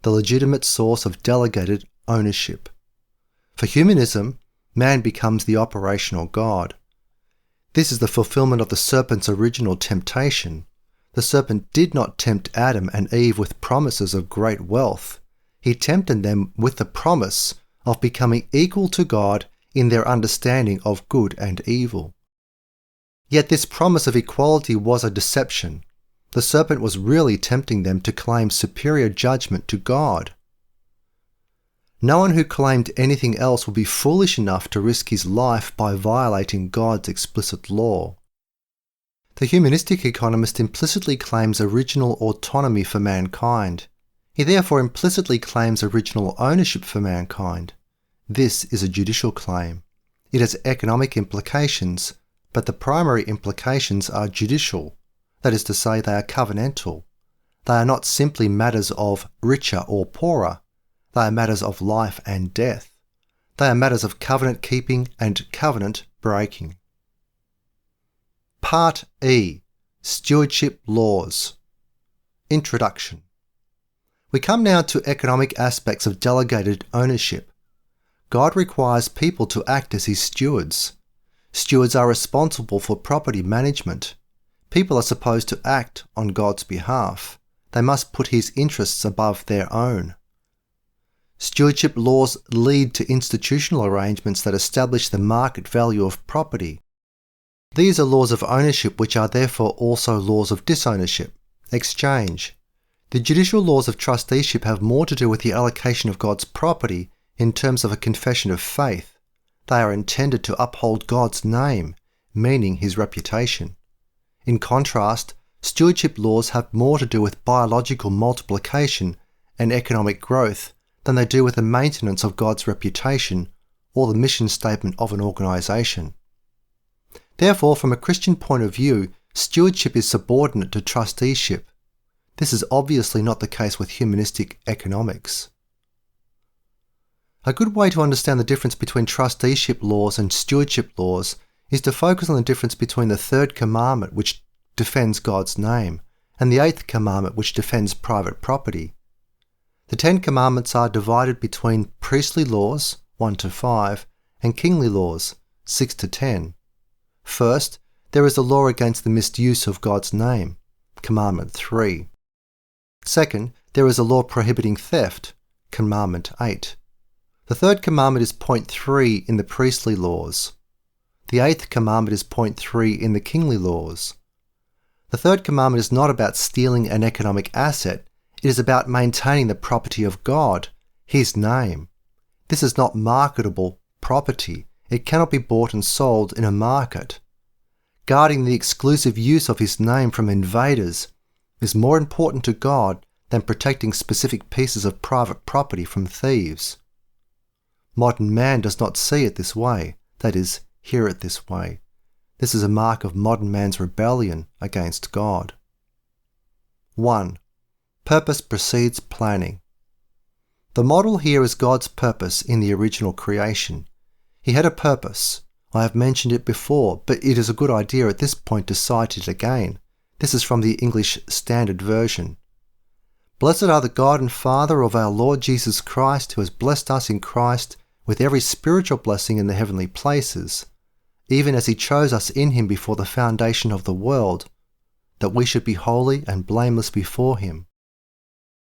the legitimate source of delegated ownership. For humanism, man becomes the operational God. This is the fulfillment of the serpent's original temptation. The serpent did not tempt Adam and Eve with promises of great wealth. He tempted them with the promise of becoming equal to God in their understanding of good and evil. Yet this promise of equality was a deception. The serpent was really tempting them to claim superior judgment to God. No one who claimed anything else would be foolish enough to risk his life by violating God's explicit law. The humanistic economist implicitly claims original autonomy for mankind. He therefore implicitly claims original ownership for mankind. This is a judicial claim. It has economic implications, but the primary implications are judicial. That is to say, they are covenantal. They are not simply matters of richer or poorer. They are matters of life and death. They are matters of covenant keeping and covenant breaking. Part E. Stewardship Laws. Introduction. We come now to economic aspects of delegated ownership. God requires people to act as his stewards. Stewards are responsible for property management. People are supposed to act on God's behalf. They must put his interests above their own. Stewardship laws lead to institutional arrangements that establish the market value of property. These are laws of ownership which are therefore also laws of disownership, exchange. The judicial laws of trusteeship have more to do with the allocation of God's property in terms of a confession of faith. They are intended to uphold God's name, meaning his reputation. In contrast, stewardship laws have more to do with biological multiplication and economic growth than they do with the maintenance of God's reputation or the mission statement of an organisation. Therefore, from a Christian point of view, stewardship is subordinate to trusteeship. This is obviously not the case with humanistic economics. A good way to understand the difference between trusteeship laws and stewardship laws is to focus on the difference between the third commandment, which defends God's name, and the eighth commandment, which defends private property. The 10 Commandments are divided between priestly laws, 1 to 5, and kingly laws, 6 to 10. First, there is the law against the misuse of God's name, Commandment 3. Second, there is a law prohibiting theft, Commandment 8. The third commandment is point 3 in the priestly laws. The eighth commandment is point 3 in the kingly laws. The third commandment is not about stealing an economic asset. It is about maintaining the property of God, his name. This is not marketable property. It cannot be bought and sold in a market. Guarding the exclusive use of his name from invaders is more important to God than protecting specific pieces of private property from thieves. Modern man does not see it this way, that is, hear it this way. This is a mark of modern man's rebellion against God. 1. Purpose precedes planning. The model here is God's purpose in the original creation. He had a purpose. I have mentioned it before, but it is a good idea at this point to cite it again. This is from the English Standard Version. Blessed are the God and Father of our Lord Jesus Christ, who has blessed us in Christ with every spiritual blessing in the heavenly places, even as he chose us in him before the foundation of the world, that we should be holy and blameless before him.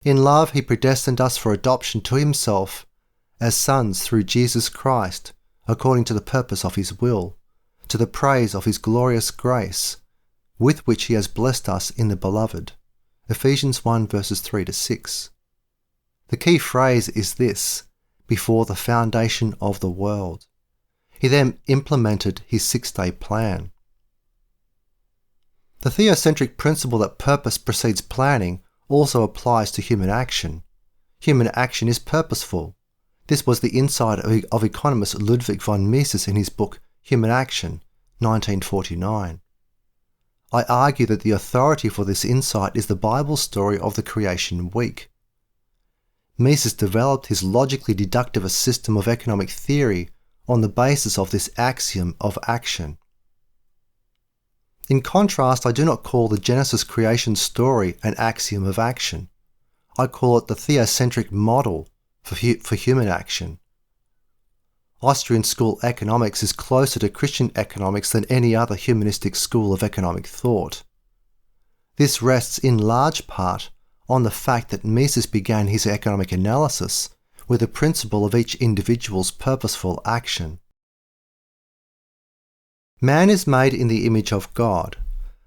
In love he predestined us for adoption to himself as sons through Jesus Christ, according to the purpose of his will, to the praise of his glorious grace, with which he has blessed us in the Beloved. Ephesians 1 verses 3 to 6. The key phrase is this: before the foundation of the world. He then implemented his 6-day plan. The theocentric principle that purpose precedes planning also applies to human action. Human action is purposeful. This was the insight of economist Ludwig von Mises in his book Human Action, 1949. I argue that the authority for this insight is the Bible story of the creation week. Mises developed his logically deductive system of economic theory on the basis of this axiom of action. In contrast, I do not call the Genesis creation story an axiom of action. I call it the theocentric model for human action. Austrian school economics is closer to Christian economics than any other humanistic school of economic thought. This rests in large part on the fact that Mises began his economic analysis with the principle of each individual's purposeful action. Man is made in the image of God.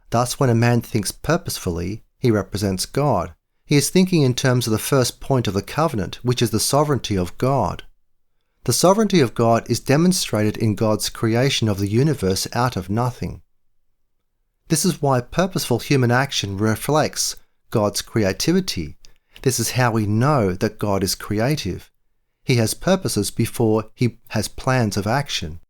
Thus, when a man thinks purposefully, he represents God. He is thinking in terms of the first point of the covenant, which is the sovereignty of God. The sovereignty of God is demonstrated in God's creation of the universe out of nothing. This is why purposeful human action reflects God's creativity. This is how we know that God is creative. He has purposes before he has plans of action.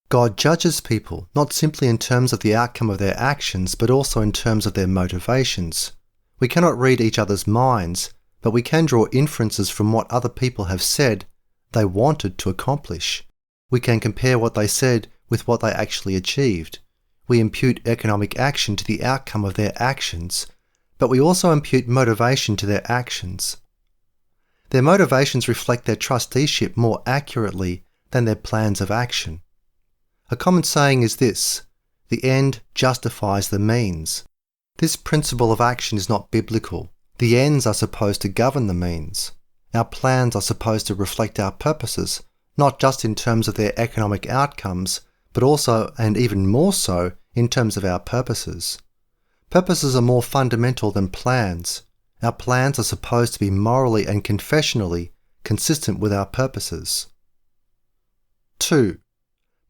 God judges people not simply in terms of the outcome of their actions, but also in terms of their motivations. We cannot read each other's minds, but we can draw inferences from what other people have said they wanted to accomplish. We can compare what they said with what they actually achieved. We impute economic action to the outcome of their actions, but we also impute motivation to their actions. Their motivations reflect their trusteeship more accurately than their plans of action. A common saying is this: the end justifies the means. This principle of action is not biblical. The ends are supposed to govern the means. Our plans are supposed to reflect our purposes, not just in terms of their economic outcomes, but also, and even more so, in terms of our purposes. Purposes are more fundamental than plans. Our plans are supposed to be morally and confessionally consistent with our purposes. 2.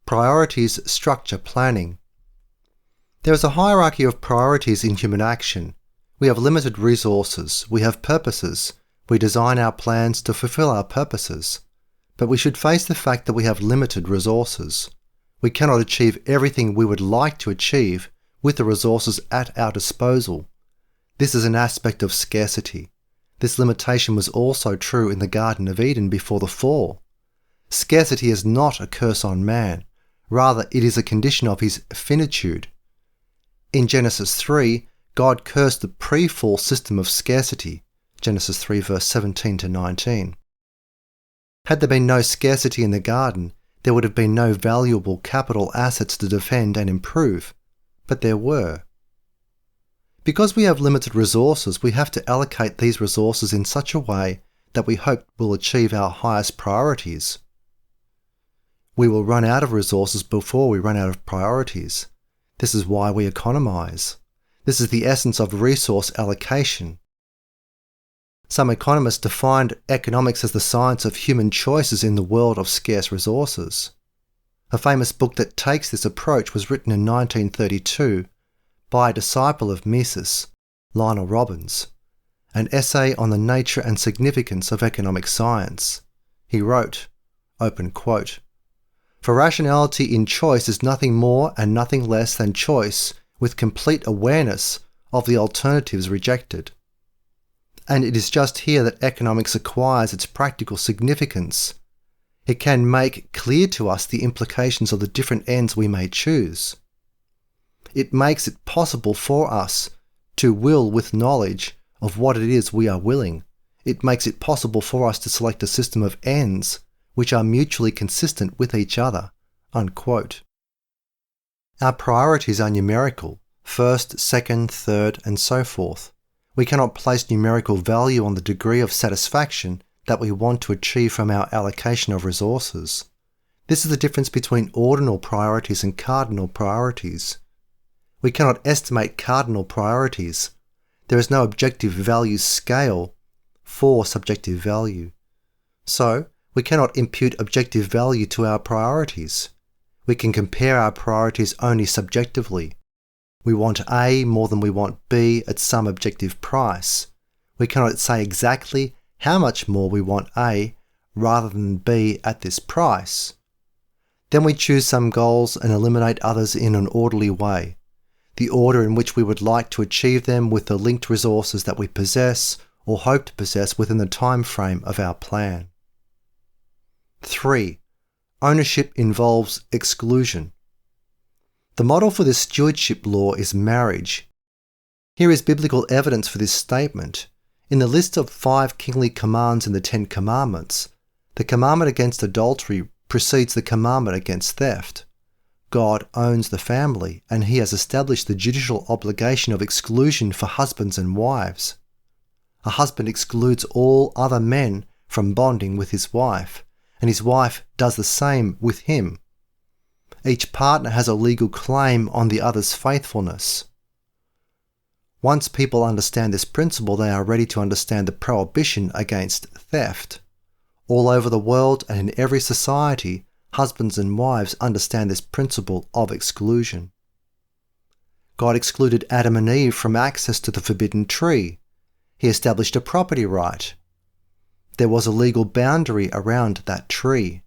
Priorities structure planning. There is a hierarchy of priorities in human action. We have limited resources, we have purposes, we design our plans to fulfill our purposes. But we should face the fact that we have limited resources. We cannot achieve everything we would like to achieve with the resources at our disposal. This is an aspect of scarcity. This limitation was also true in the Garden of Eden before the fall. Scarcity is not a curse on man. Rather, it is a condition of his finitude. In Genesis 3, God cursed the pre-fall system of scarcity. Genesis 3 verse 17 to 19. Had there been no scarcity in the garden, there would have been no valuable capital assets to defend and improve. But there were. Because we have limited resources, we have to allocate these resources in such a way that we hope will achieve our highest priorities. We will run out of resources before we run out of priorities. This is why we economize. This is the essence of resource allocation. Some economists defined economics as the science of human choices in the world of scarce resources. A famous book that takes this approach was written in 1932 by a disciple of Mises, Lionel Robbins, an essay on the nature and significance of economic science. He wrote, open quote, "For rationality in choice is nothing more and nothing less than choice with complete awareness of the alternatives rejected. And it is just here that economics acquires its practical significance. It can make clear to us the implications of the different ends we may choose. It makes it possible for us to will with knowledge of what it is we are willing. It makes it possible for us to select a system of ends which are mutually consistent with each other." Unquote. Our priorities are numerical, first, second, third, and so forth. We cannot place numerical value on the degree of satisfaction that we want to achieve from our allocation of resources. This is the difference between ordinal priorities and cardinal priorities. We cannot estimate cardinal priorities. There is no objective value scale for subjective value. So, we cannot impute objective value to our priorities. We can compare our priorities only subjectively. We want A more than we want B at some objective price. We cannot say exactly how much more we want A rather than B at this price. Then we choose some goals and eliminate others in an orderly way, the order in which we would like to achieve them with the linked resources that we possess or hope to possess within the time frame of our plan. 3. Ownership involves exclusion. The model for this stewardship law is marriage. Here is biblical evidence for this statement. In the list of 5 kingly commands in the 10 Commandments, the commandment against adultery precedes the commandment against theft. God owns the family, and he has established the judicial obligation of exclusion for husbands and wives. A husband excludes all other men from bonding with his wife, and his wife does the same with him. Each partner has a legal claim on the other's faithfulness. Once people understand this principle, they are ready to understand the prohibition against theft. All over the world and in every society, husbands and wives understand this principle of exclusion. God excluded Adam and Eve from access to the forbidden tree. He established a property right. There was a legal boundary around that tree.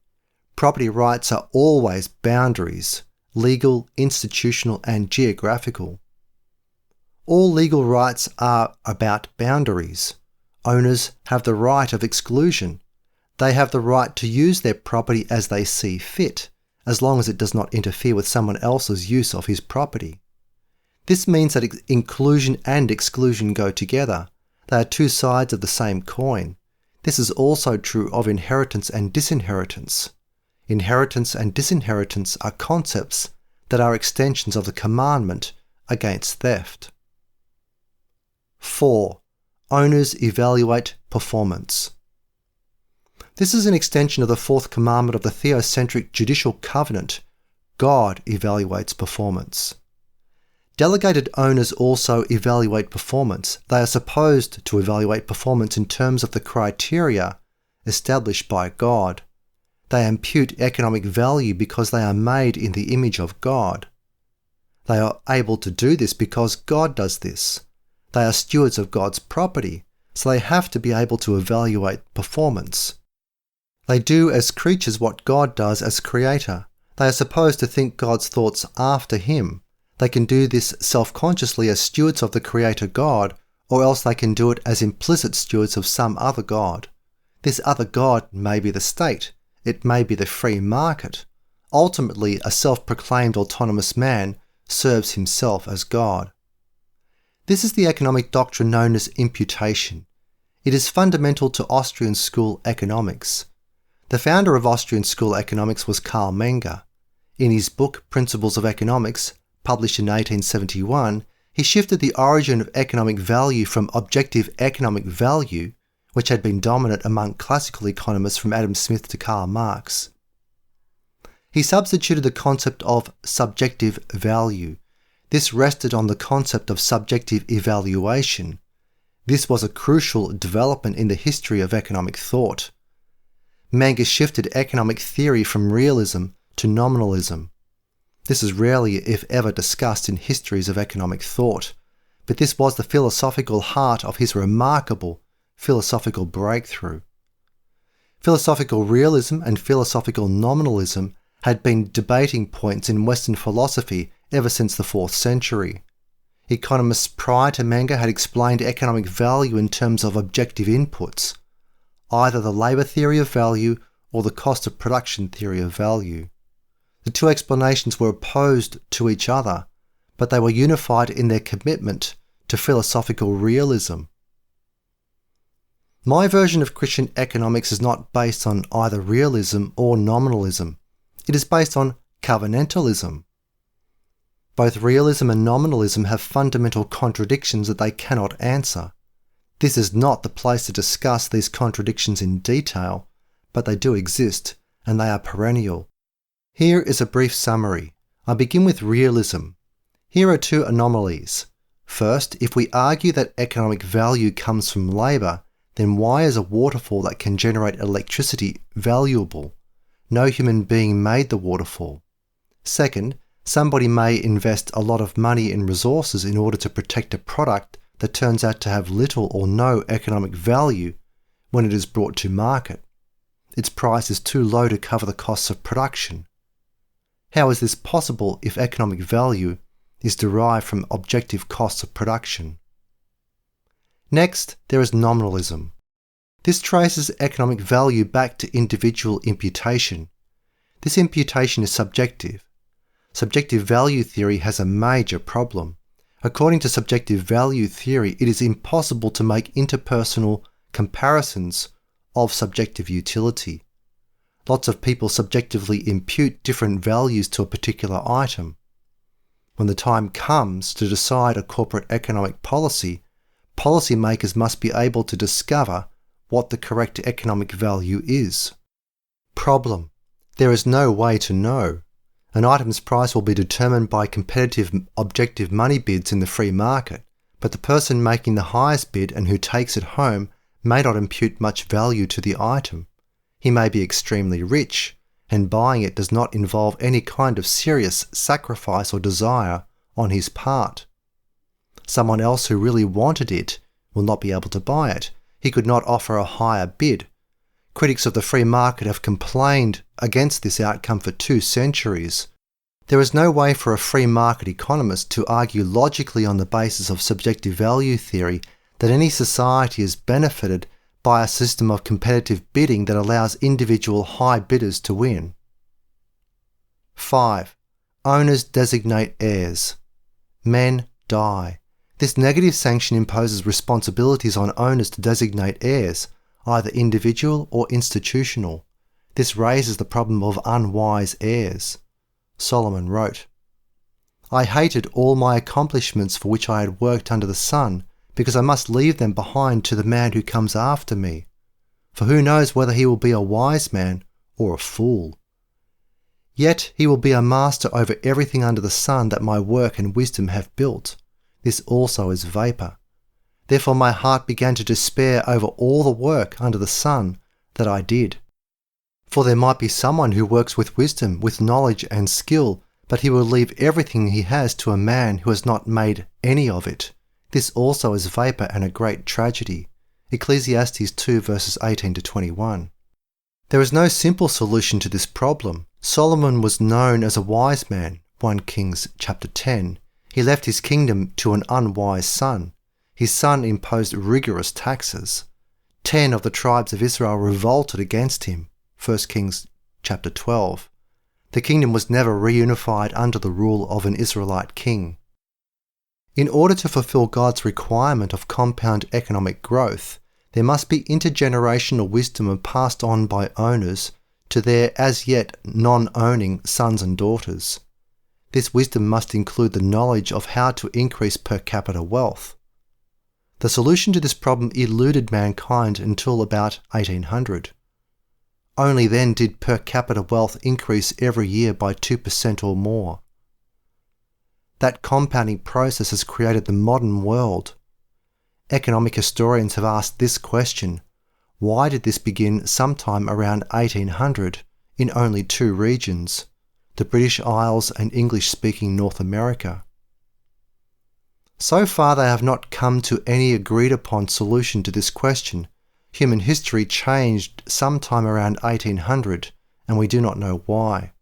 Property rights are always boundaries, legal, institutional, and geographical. All legal rights are about boundaries. Owners have the right of exclusion. They have the right to use their property as they see fit, as long as it does not interfere with someone else's use of his property. This means that inclusion and exclusion go together. They are two sides of the same coin. This is also true of inheritance and disinheritance. Inheritance and disinheritance are concepts that are extensions of the commandment against theft. 4. Owners evaluate performance. This is an extension of the fourth commandment of the theocentric judicial covenant. God evaluates performance. Delegated owners also evaluate performance. They are supposed to evaluate performance in terms of the criteria established by God. They impute economic value because they are made in the image of God. They are able to do this because God does this. They are stewards of God's property, so they have to be able to evaluate performance. They do as creatures what God does as creator. They are supposed to think God's thoughts after Him. They can do this self-consciously as stewards of the Creator God, or else they can do it as implicit stewards of some other God. This other God may be the state. It may be the free market. Ultimately, a self-proclaimed autonomous man serves himself as God. This is the economic doctrine known as imputation. It is fundamental to Austrian school economics. The founder of Austrian school economics was Karl Menger. In his book Principles of Economics, published in 1871, he shifted the origin of economic value from objective economic value, which had been dominant among classical economists from Adam Smith to Karl Marx. He substituted the concept of subjective value. This rested on the concept of subjective evaluation. This was a crucial development in the history of economic thought. Menger shifted economic theory from realism to nominalism. This is rarely, if ever, discussed in histories of economic thought, but this was the philosophical heart of his remarkable philosophical breakthrough. Philosophical realism and philosophical nominalism had been debating points in Western philosophy ever since the 4th century. Economists prior to Menger had explained economic value in terms of objective inputs, either the labour theory of value or the cost of production theory of value. The two explanations were opposed to each other, but they were unified in their commitment to philosophical realism. My version of Christian economics is not based on either realism or nominalism. It is based on covenantalism. Both realism and nominalism have fundamental contradictions that they cannot answer. This is not the place to discuss these contradictions in detail, but they do exist, and they are perennial. Here is a brief summary. I begin with realism. Here are two anomalies. First, if we argue that economic value comes from labour, then why is a waterfall that can generate electricity valuable? No human being made the waterfall. Second, somebody may invest a lot of money and resources in order to protect a product that turns out to have little or no economic value when it is brought to market. Its price is too low to cover the costs of production. How is this possible if economic value is derived from objective costs of production? Next, there is nominalism. This traces economic value back to individual imputation. This imputation is subjective. Subjective value theory has a major problem. According to subjective value theory, it is impossible to make interpersonal comparisons of subjective utility. Lots of people subjectively impute different values to a particular item. When the time comes to decide a corporate economic policy, policymakers must be able to discover what the correct economic value is. Problem: there is no way to know. An item's price will be determined by competitive objective money bids in the free market, but the person making the highest bid and who takes it home may not impute much value to the item. He may be extremely rich, and buying it does not involve any kind of serious sacrifice or desire on his part. Someone else who really wanted it will not be able to buy it. He could not offer a higher bid. Critics of the free market have complained against this outcome for 2 centuries. There is no way for a free market economist to argue logically on the basis of subjective value theory that any society is benefited by a system of competitive bidding that allows individual high bidders to win. 5. Owners designate heirs. Men die. This negative sanction imposes responsibilities on owners to designate heirs, either individual or institutional. This raises the problem of unwise heirs. Solomon wrote, "I hated all my accomplishments for which I had worked under the sun, because I must leave them behind to the man who comes after me. For who knows whether he will be a wise man or a fool? Yet he will be a master over everything under the sun that my work and wisdom have built. This also is vapour. Therefore my heart began to despair over all the work under the sun that I did. For there might be someone who works with wisdom, with knowledge and skill, but he will leave everything he has to a man who has not made any of it. This also is vapour and a great tragedy." Ecclesiastes 2 verses 18 to 21. There is no simple solution to this problem. Solomon was known as a wise man, 1 Kings chapter 10. He left his kingdom to an unwise son. His son imposed rigorous taxes. 10 of the tribes of Israel revolted against him, 1 Kings chapter 12. The kingdom was never reunified under the rule of an Israelite king. In order to fulfill God's requirement of compound economic growth, there must be intergenerational wisdom passed on by owners to their as yet non-owning sons and daughters. This wisdom must include the knowledge of how to increase per capita wealth. The solution to this problem eluded mankind until about 1800. Only then did per capita wealth increase every year by 2% or more. That compounding process has created the modern world. Economic historians have asked this question: why did this begin sometime around 1800 in only 2 regions, the British Isles and English-speaking North America? So far they have not come to any agreed-upon solution to this question. Human history changed sometime around 1800, and we do not know why.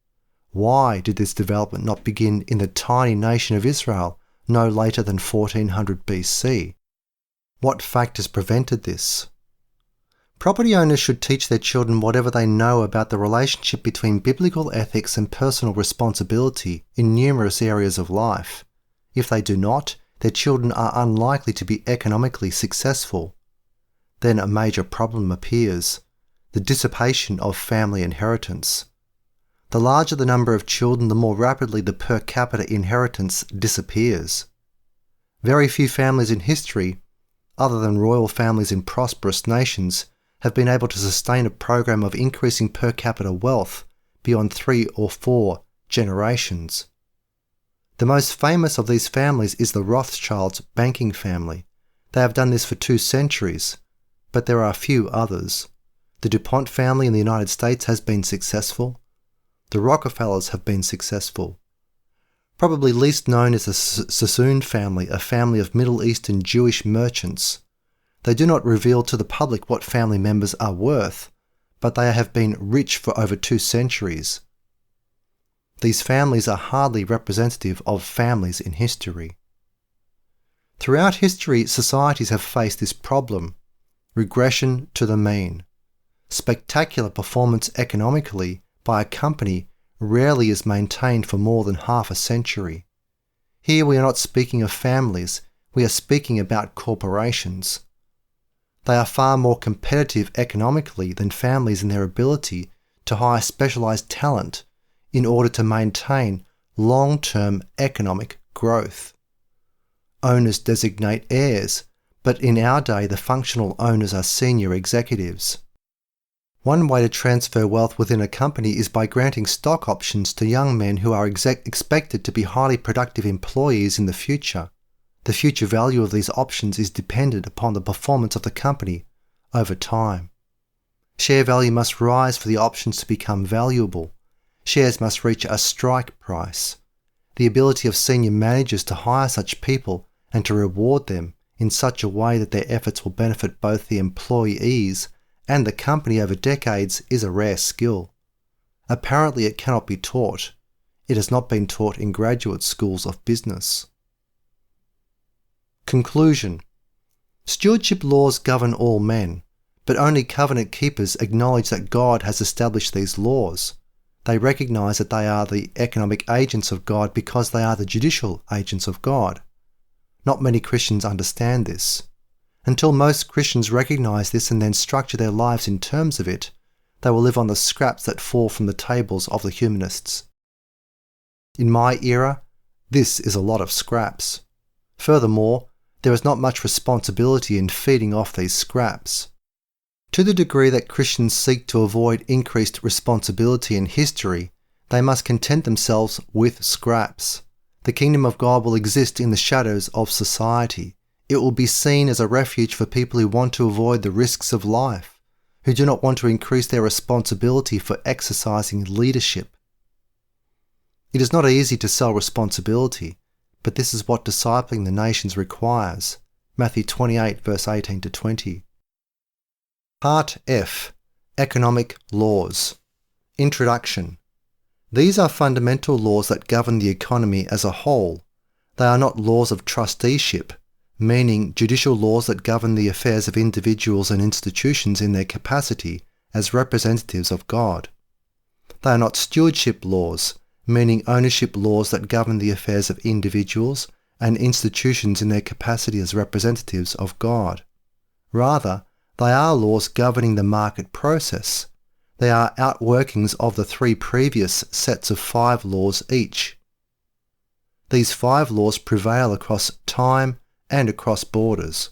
Why did this development not begin in the tiny nation of Israel no later than 1400 BC? What factors prevented this? Property owners should teach their children whatever they know about the relationship between biblical ethics and personal responsibility in numerous areas of life. If they do not, their children are unlikely to be economically successful. Then a major problem appears: the dissipation of family inheritance. The larger the number of children, the more rapidly the per capita inheritance disappears. Very few families in history, other than royal families in prosperous nations, have been able to sustain a program of increasing per capita wealth beyond 3 or 4 generations. The most famous of these families is the Rothschilds' banking family. They have done this for 2 centuries, but there are a few others. The DuPont family in the United States has been successful. The Rockefellers have been successful. Probably least known is the Sassoon family, a family of Middle Eastern Jewish merchants. They do not reveal to the public what family members are worth, but they have been rich for over 2 centuries. These families are hardly representative of families in history. Throughout history, societies have faced this problem: regression to the mean. Spectacular performance economically by a company rarely is maintained for more than half a century. Here we are not speaking of families, we are speaking about corporations. They are far more competitive economically than families in their ability to hire specialized talent in order to maintain long-term economic growth. Owners designate heirs, but in our day the functional owners are senior executives. One way to transfer wealth within a company is by granting stock options to young men who are expected to be highly productive employees in the future. The future value of these options is dependent upon the performance of the company over time. Share value must rise for the options to become valuable. Shares must reach a strike price. The ability of senior managers to hire such people and to reward them in such a way that their efforts will benefit both the employees and the company over decades is a rare skill. Apparently it cannot be taught. It has not been taught in graduate schools of business. Conclusion. Stewardship laws govern all men, but only covenant keepers acknowledge that God has established these laws. They recognize that they are the economic agents of God because they are the judicial agents of God. Not many Christians understand this. Until most Christians recognize this and then structure their lives in terms of it, they will live on the scraps that fall from the tables of the humanists. In my era, this is a lot of scraps. Furthermore, there is not much responsibility in feeding off these scraps. To the degree that Christians seek to avoid increased responsibility in history, they must content themselves with scraps. The kingdom of God will exist in the shadows of society. It will be seen as a refuge for people who want to avoid the risks of life, who do not want to increase their responsibility for exercising leadership. It is not easy to sell responsibility, but this is what discipling the nations requires. Matthew 28 verse 18 to 20. Part F. Economic Laws. Introduction. These are fundamental laws that govern the economy as a whole. They are not laws of trusteeship, meaning judicial laws that govern the affairs of individuals and institutions in their capacity as representatives of God. They are not stewardship laws, meaning ownership laws that govern the affairs of individuals and institutions in their capacity as representatives of God. Rather, they are laws governing the market process. They are outworkings of the 3 previous sets of 5 laws each. These 5 laws prevail across time and across borders.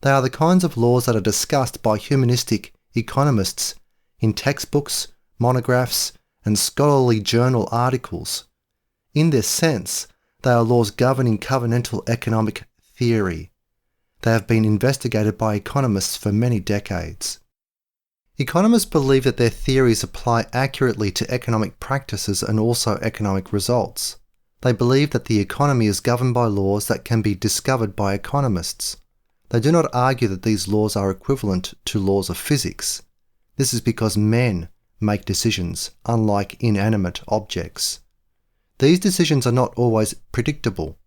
They are the kinds of laws that are discussed by humanistic economists in textbooks, monographs, and scholarly journal articles. In this sense, they are laws governing covenantal economic theory. They have been investigated by economists for many decades. Economists believe that their theories apply accurately to economic practices and also economic results. They believe that the economy is governed by laws that can be discovered by economists. They do not argue that these laws are equivalent to laws of physics. This is because men make decisions, unlike inanimate objects. These decisions are not always predictable.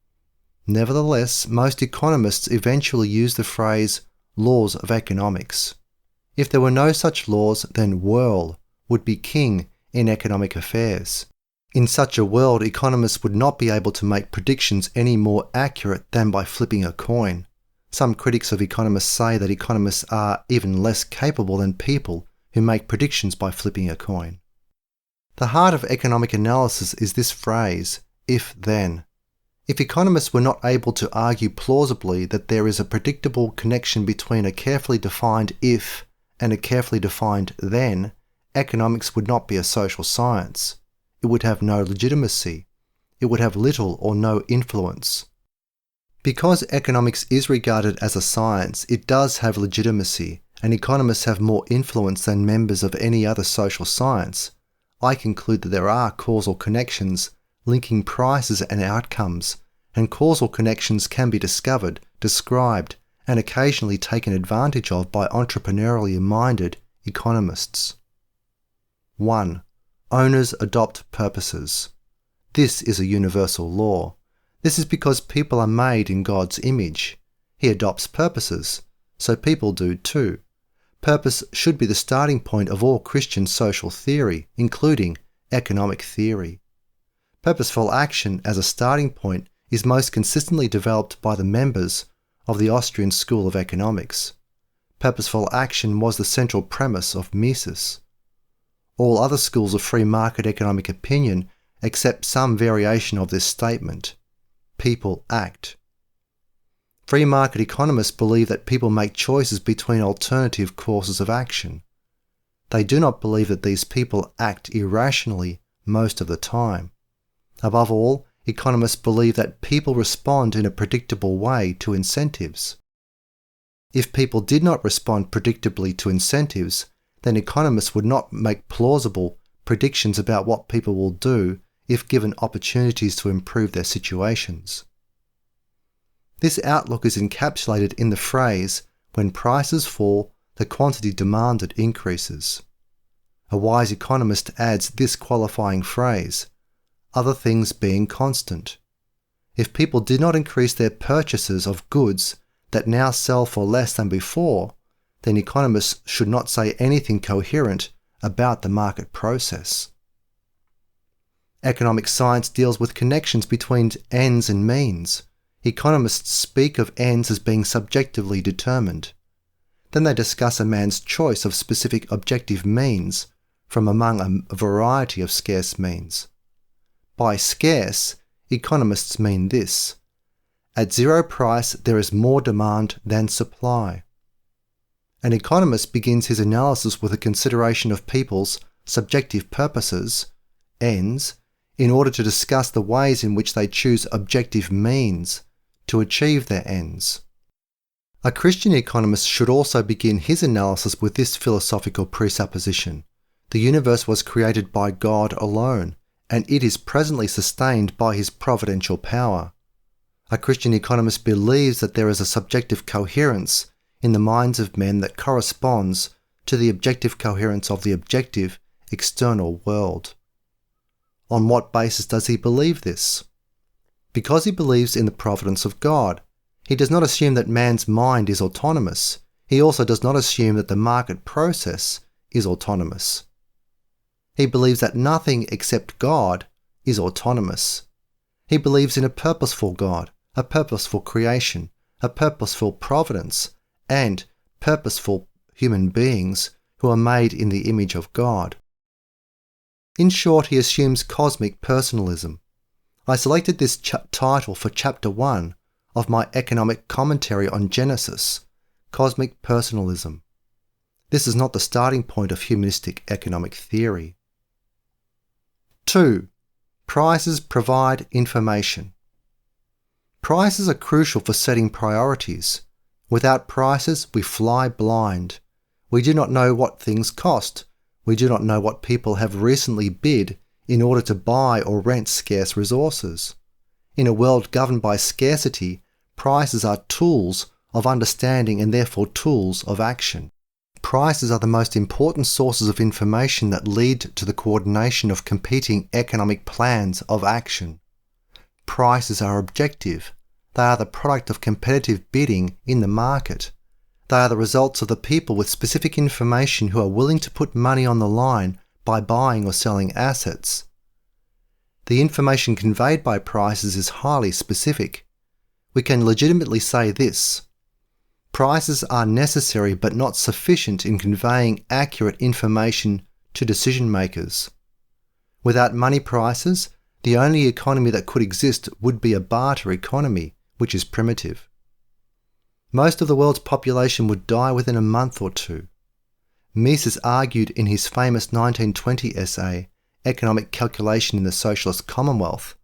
Nevertheless, most economists eventually use the phrase laws of economics. If there were no such laws, then whirl would be king in economic affairs. In such a world, economists would not be able to make predictions any more accurate than by flipping a coin. Some critics of economists say that economists are even less capable than people who make predictions by flipping a coin. The heart of economic analysis is this phrase, if-then. If economists were not able to argue plausibly that there is a predictable connection between a carefully defined if and a carefully defined then, economics would not be a social science. It would have no legitimacy. It would have little or no influence. Because economics is regarded as a science, it does have legitimacy, and economists have more influence than members of any other social science. I conclude that there are causal connections linking prices and outcomes, and causal connections can be discovered, described, and occasionally taken advantage of by entrepreneurially minded economists. 1. Owners adopt purposes. This is a universal law. This is because people are made in God's image. He adopts purposes, so people do too. Purpose should be the starting point of all Christian social theory, including economic theory. Purposeful action as a starting point is most consistently developed by the members of the Austrian School of Economics. Purposeful action was the central premise of Mises. All other schools of free market economic opinion accept some variation of this statement. People act. Free market economists believe that people make choices between alternative courses of action. They do not believe that these people act irrationally most of the time. Above all, economists believe that people respond in a predictable way to incentives. If people did not respond predictably to incentives, then economists would not make plausible predictions about what people will do if given opportunities to improve their situations. This outlook is encapsulated in the phrase, "When prices fall, the quantity demanded increases." A wise economist adds this qualifying phrase, "other things being constant." If people did not increase their purchases of goods that now sell for less than before, then economists should not say anything coherent about the market process. Economic science deals with connections between ends and means. Economists speak of ends as being subjectively determined. Then they discuss a man's choice of specific objective means from among a variety of scarce means. By scarce, economists mean this: at zero price there is more demand than supply. An economist begins his analysis with a consideration of people's subjective purposes, ends, in order to discuss the ways in which they choose objective means to achieve their ends. A Christian economist should also begin his analysis with this philosophical presupposition: the universe was created by God alone, and it is presently sustained by his providential power. A Christian economist believes that there is a subjective coherence in the minds of men that corresponds to the objective coherence of the objective external world. On what basis does he believe this? Because he believes in the providence of God. He does not assume that man's mind is autonomous. He also does not assume that the market process is autonomous. He believes that nothing except God is autonomous. He believes in a purposeful God, a purposeful creation, a purposeful providence, and purposeful human beings who are made in the image of God. In short, he assumes cosmic personalism. I selected this title for Chapter 1 of my economic commentary on Genesis, Cosmic Personalism. This is not the starting point of humanistic economic theory. 2. Prices provide information. Prices are crucial for setting priorities. Without prices, we fly blind. We do not know what things cost. We do not know what people have recently bid in order to buy or rent scarce resources. In a world governed by scarcity, prices are tools of understanding and therefore tools of action. Prices are the most important sources of information that lead to the coordination of competing economic plans of action. Prices are objective. They are the product of competitive bidding in the market. They are the results of the people with specific information who are willing to put money on the line by buying or selling assets. The information conveyed by prices is highly specific. We can legitimately say this: prices are necessary but not sufficient in conveying accurate information to decision makers. Without money prices, the only economy that could exist would be a barter economy, which is primitive. Most of the world's population would die within a month or two. Mises argued in his famous 1920 essay, Economic Calculation in the Socialist Commonwealth,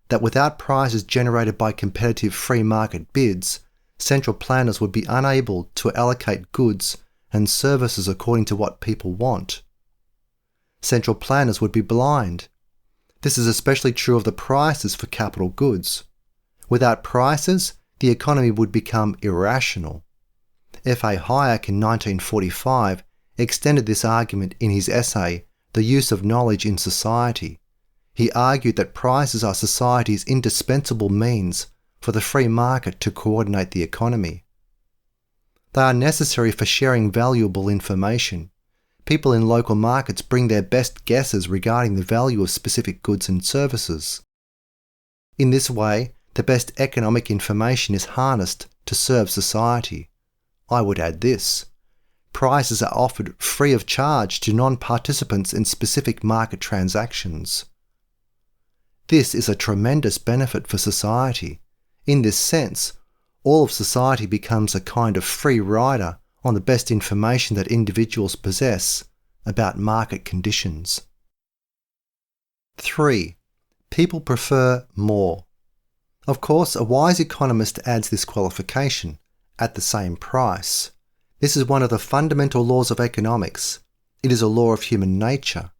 that without prices generated by competitive free market bids, central planners would be unable to allocate goods and services according to what people want. Central planners would be blind. This is especially true of the prices for capital goods. Without prices, the economy would become irrational. F.A. Hayek in 1945 extended this argument in his essay, The Use of Knowledge in Society. He argued that prices are society's indispensable means for the free market to coordinate the economy. They are necessary for sharing valuable information. People in local markets bring their best guesses regarding the value of specific goods and services. In this way, the best economic information is harnessed to serve society. I would add this: prices are offered free of charge to non-participants in specific market transactions. This is a tremendous benefit for society. In this sense, all of society becomes a kind of free rider on the best information that individuals possess about market conditions. 3. People prefer more. Of course, a wise economist adds this qualification, at the same price. This is one of the fundamental laws of economics. It is a law of human nature.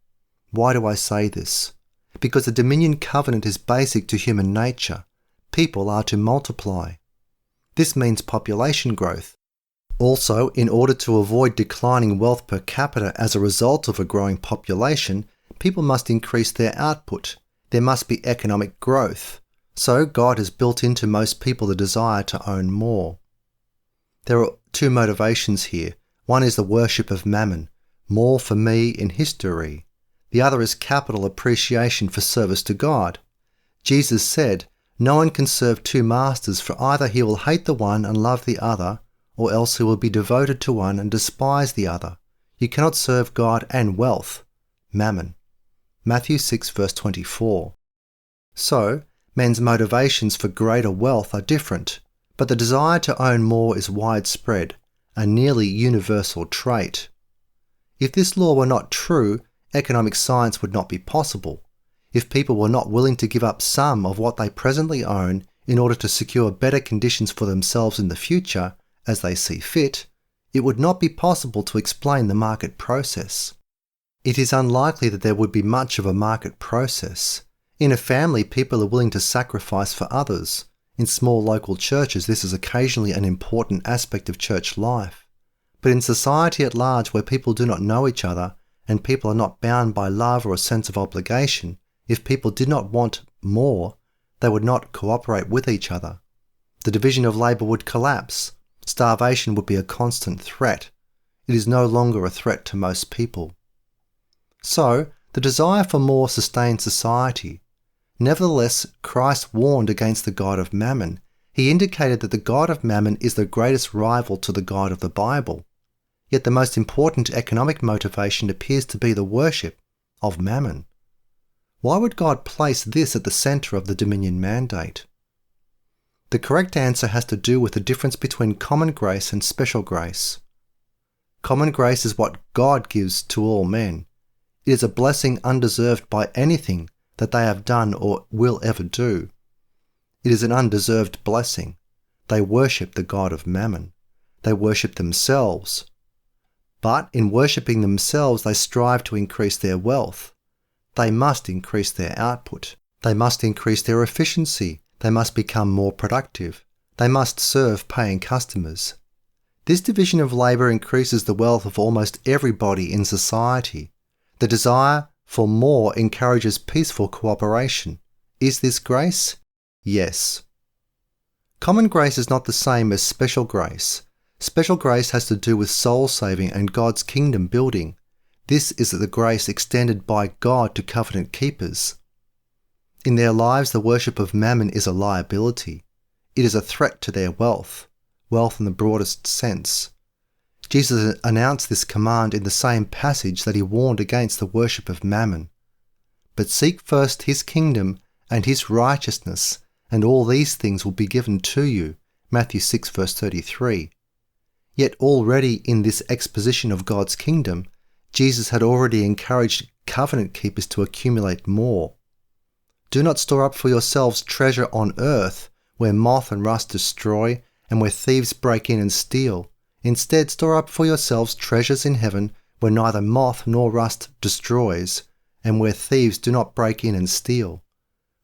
Why do I say this? Because the dominion covenant is basic to human nature. People are to multiply. This means population growth. Also, in order to avoid declining wealth per capita as a result of a growing population, people must increase their output. There must be economic growth. So God has built into most people the desire to own more. There are two motivations here. One is the worship of mammon, more for me in history. The other is capital appreciation for service to God. Jesus said, "No one can serve two masters, for either he will hate the one and love the other, or else he will be devoted to one and despise the other. You cannot serve God and wealth." Mammon. Matthew 6 verse 24. So, men's motivations for greater wealth are different, but the desire to own more is widespread, a nearly universal trait. If this law were not true, economic science would not be possible. If people were not willing to give up some of what they presently own in order to secure better conditions for themselves in the future, as they see fit, it would not be possible to explain the market process. It is unlikely that there would be much of a market process. In a family, people are willing to sacrifice for others. In small local churches, this is occasionally an important aspect of church life. But in society at large, where people do not know each other, and people are not bound by love or a sense of obligation, if people did not want more, they would not cooperate with each other. The division of labour would collapse. Starvation would be a constant threat. It is no longer a threat to most people. So, the desire for more sustains society. Nevertheless, Christ warned against the god of mammon. He indicated that the god of mammon is the greatest rival to the God of the Bible. Yet the most important economic motivation appears to be the worship of mammon. Why would God place this at the centre of the dominion mandate? The correct answer has to do with the difference between common grace and special grace. Common grace is what God gives to all men. It is a blessing undeserved by anything that they have done or will ever do. It is an undeserved blessing. They worship the god of mammon. They worship themselves. But in worshipping themselves, they strive to increase their wealth. They must increase their output. They must increase their efficiency. They must become more productive. They must serve paying customers. This division of labour increases the wealth of almost everybody in society. The desire for more encourages peaceful cooperation. Is this grace? Yes. Common grace is not the same as special grace. Special grace has to do with soul saving and God's kingdom building. This is the grace extended by God to covenant keepers. In their lives, the worship of mammon is a liability. It is a threat to their wealth in the broadest sense. Jesus announced this command in the same passage that he warned against the worship of mammon. But seek first his kingdom and his righteousness, and all these things will be given to you. Matthew 6 verse 33. Yet already in this exposition of God's kingdom, Jesus had already encouraged covenant keepers to accumulate more. Do not store up for yourselves treasure on earth, where moth and rust destroy, and where thieves break in and steal. Instead, store up for yourselves treasures in heaven, where neither moth nor rust destroys, and where thieves do not break in and steal.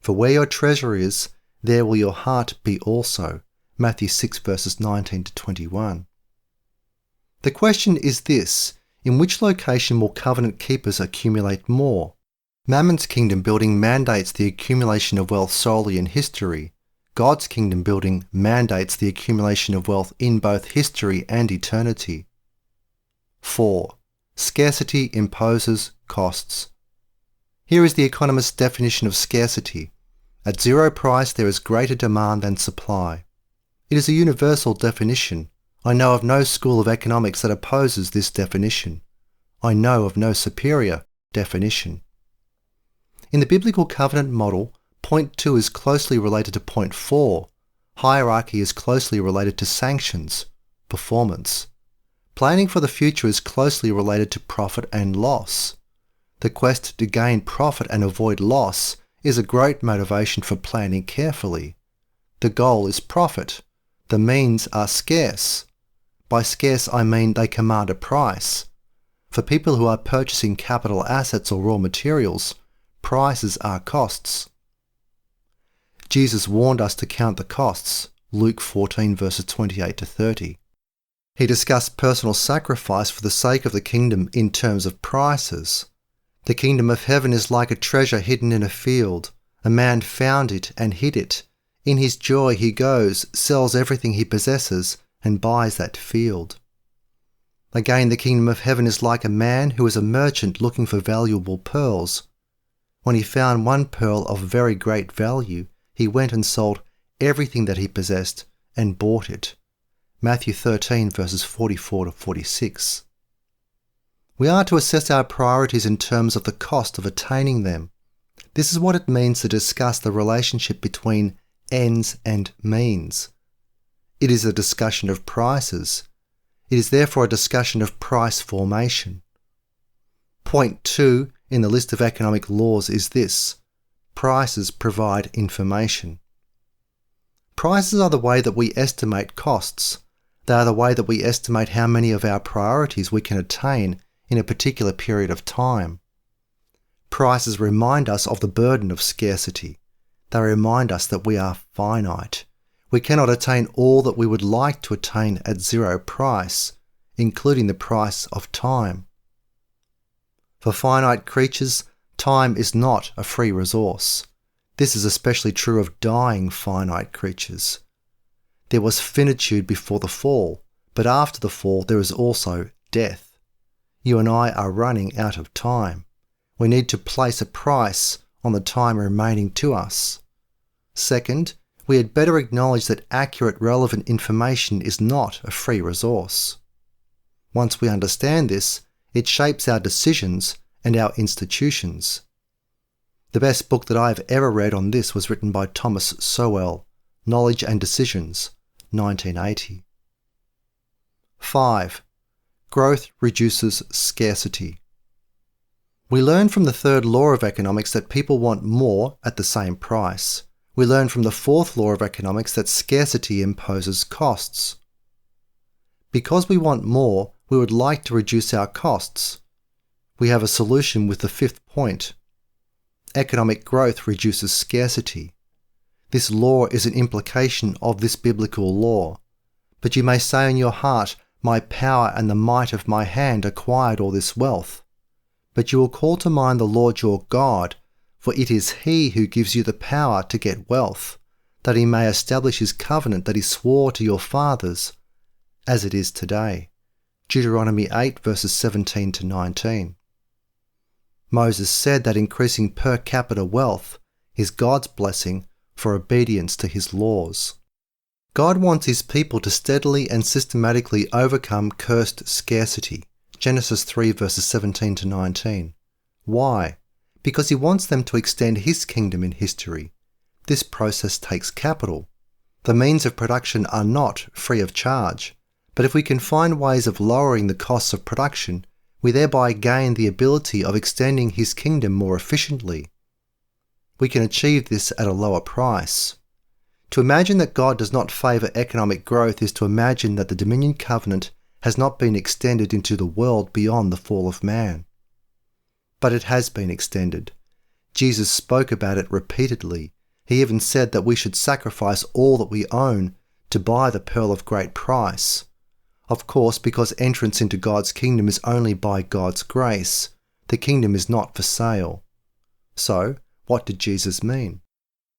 For where your treasure is, there will your heart be also. Matthew 6 verses 19 to 21. The question is this: in which location will covenant keepers accumulate more? Mammon's kingdom building mandates the accumulation of wealth solely in history. God's kingdom building mandates the accumulation of wealth in both history and eternity. 4. Scarcity imposes costs. Here is the economist's definition of scarcity. At zero price there is greater demand than supply. It is a universal definition. I know of no school of economics that opposes this definition. I know of no superior definition. In the biblical covenant model, point 2 is closely related to point 4. Hierarchy is closely related to sanctions, performance. Planning for the future is closely related to profit and loss. The quest to gain profit and avoid loss is a great motivation for planning carefully. The goal is profit. The means are scarce. By scarce I mean they command a price. For people who are purchasing capital assets or raw materials, prices are costs. Jesus warned us to count the costs, Luke 14 verses 28 to 30. He discussed personal sacrifice for the sake of the kingdom in terms of prices. The kingdom of heaven is like a treasure hidden in a field. A man found it and hid it. In his joy he goes, sells everything he possesses, and buys that field. Again, the kingdom of heaven is like a man who is a merchant looking for valuable pearls. When he found one pearl of very great value, he went and sold everything that he possessed and bought it. Matthew 13 verses 44 to 46. We are to assess our priorities in terms of the cost of attaining them. This is what it means to discuss the relationship between ends and means. It is a discussion of prices. It is therefore a discussion of price formation. Point 2 in the list of economic laws is this: prices provide information. Prices are the way that we estimate costs. They are the way that we estimate how many of our priorities we can attain in a particular period of time. Prices remind us of the burden of scarcity. They remind us that we are finite. We cannot attain all that we would like to attain at zero price, including the price of time. For finite creatures, time is not a free resource. This is especially true of dying finite creatures. There was finitude before the fall, but after the fall there is also death. You and I are running out of time. We need to place a price on the time remaining to us. Second, we had better acknowledge that accurate, relevant information is not a free resource. Once we understand this, it shapes our decisions and our institutions. The best book that I have ever read on this was written by Thomas Sowell, Knowledge and Decisions, 1980. 5. Growth reduces scarcity. We learn from the third law of economics that people want more at the same price. We learn from the fourth law of economics that scarcity imposes costs. Because we want more, we would like to reduce our costs. We have a solution with the fifth point. Economic growth reduces scarcity. This law is an implication of this biblical law. But you may say in your heart, "My power and the might of my hand acquired all this wealth." But you will call to mind the Lord your God, for it is He who gives you the power to get wealth, that He may establish His covenant that He swore to your fathers, as it is today. Deuteronomy 8 verses 17 to 19. Moses said that increasing per capita wealth is God's blessing for obedience to His laws. God wants His people to steadily and systematically overcome cursed scarcity. Genesis 3 verses 17 to 19. Why? Because He wants them to extend His kingdom in history. This process takes capital. The means of production are not free of charge, but if we can find ways of lowering the costs of production, we thereby gain the ability of extending His kingdom more efficiently. We can achieve this at a lower price. To imagine that God does not favour economic growth is to imagine that the dominion covenant has not been extended into the world beyond the fall of man. But it has been extended. Jesus spoke about it repeatedly. He even said that we should sacrifice all that we own to buy the pearl of great price. Of course, because entrance into God's kingdom is only by God's grace, the kingdom is not for sale. So, what did Jesus mean?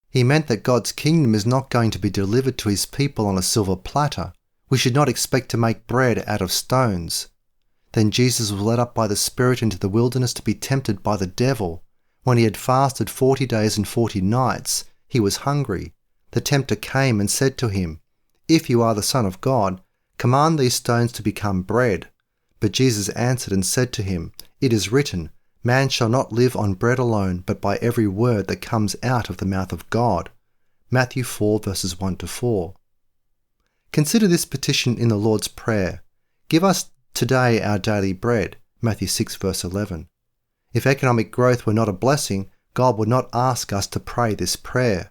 He meant that God's kingdom is not going to be delivered to His people on a silver platter. We should not expect to make bread out of stones. Then Jesus was led up by the Spirit into the wilderness to be tempted by the devil. When He had fasted 40 days and 40 nights, He was hungry. The tempter came and said to Him, "If you are the Son of God, command these stones to become bread." But Jesus answered and said to him, "It is written, man shall not live on bread alone, but by every word that comes out of the mouth of God." Matthew 4 verses 1 to 4. Consider this petition in the Lord's Prayer. Give us today our daily bread. Matthew 6 verse 11. If economic growth were not a blessing, God would not ask us to pray this prayer.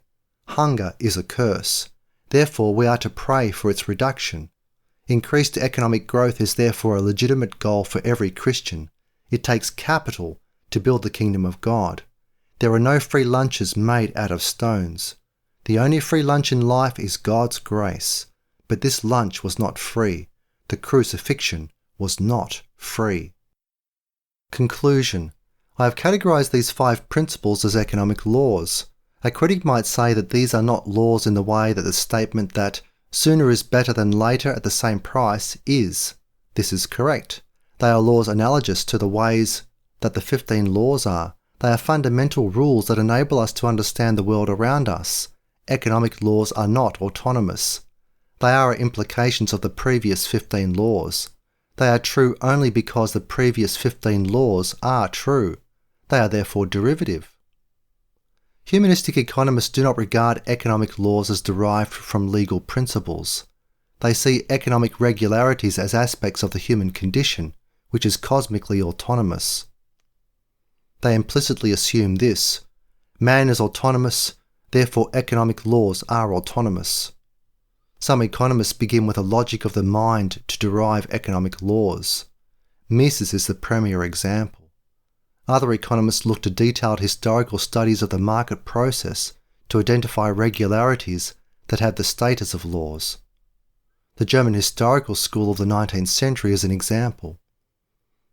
Hunger is a curse. Therefore, we are to pray for its reduction. Increased economic growth is therefore a legitimate goal for every Christian. It takes capital to build the kingdom of God. There are no free lunches made out of stones. The only free lunch in life is God's grace. But this lunch was not free. The crucifixion was not free. Conclusion. I have categorized these 5 principles as economic laws. A critic might say that these are not laws in the way that the statement that sooner is better than later at the same price is. This is correct. They are laws analogous to the ways that the 15 laws are. They are fundamental rules that enable us to understand the world around us. Economic laws are not autonomous. They are implications of the previous 15 laws. They are true only because the previous 15 laws are true. They are therefore derivative. Humanistic economists do not regard economic laws as derived from legal principles. They see economic regularities as aspects of the human condition, which is cosmically autonomous. They implicitly assume this: man is autonomous, therefore economic laws are autonomous. Some economists begin with a logic of the mind to derive economic laws. Mises is the premier example. Other economists look to detailed historical studies of the market process to identify regularities that have the status of laws. The German historical school of the 19th century is an example.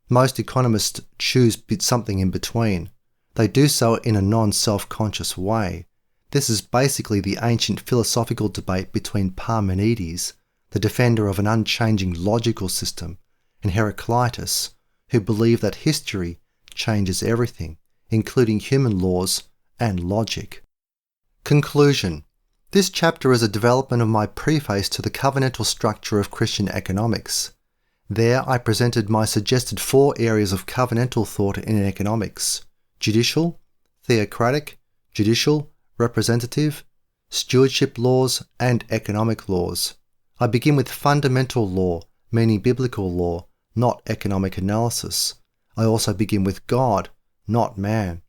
Most economists choose something in between. They do so in a non-self-conscious way. This is basically the ancient philosophical debate between Parmenides, the defender of an unchanging logical system, and Heraclitus, who believed that history changes everything, including human laws and logic. Conclusion. This chapter is a development of my preface to the covenantal structure of Christian economics. There I presented my suggested 4 areas of covenantal thought in economics: judicial, theocratic, judicial, representative, stewardship laws, and economic laws. I begin with fundamental law, meaning biblical law, not economic analysis. I also begin with God, not man.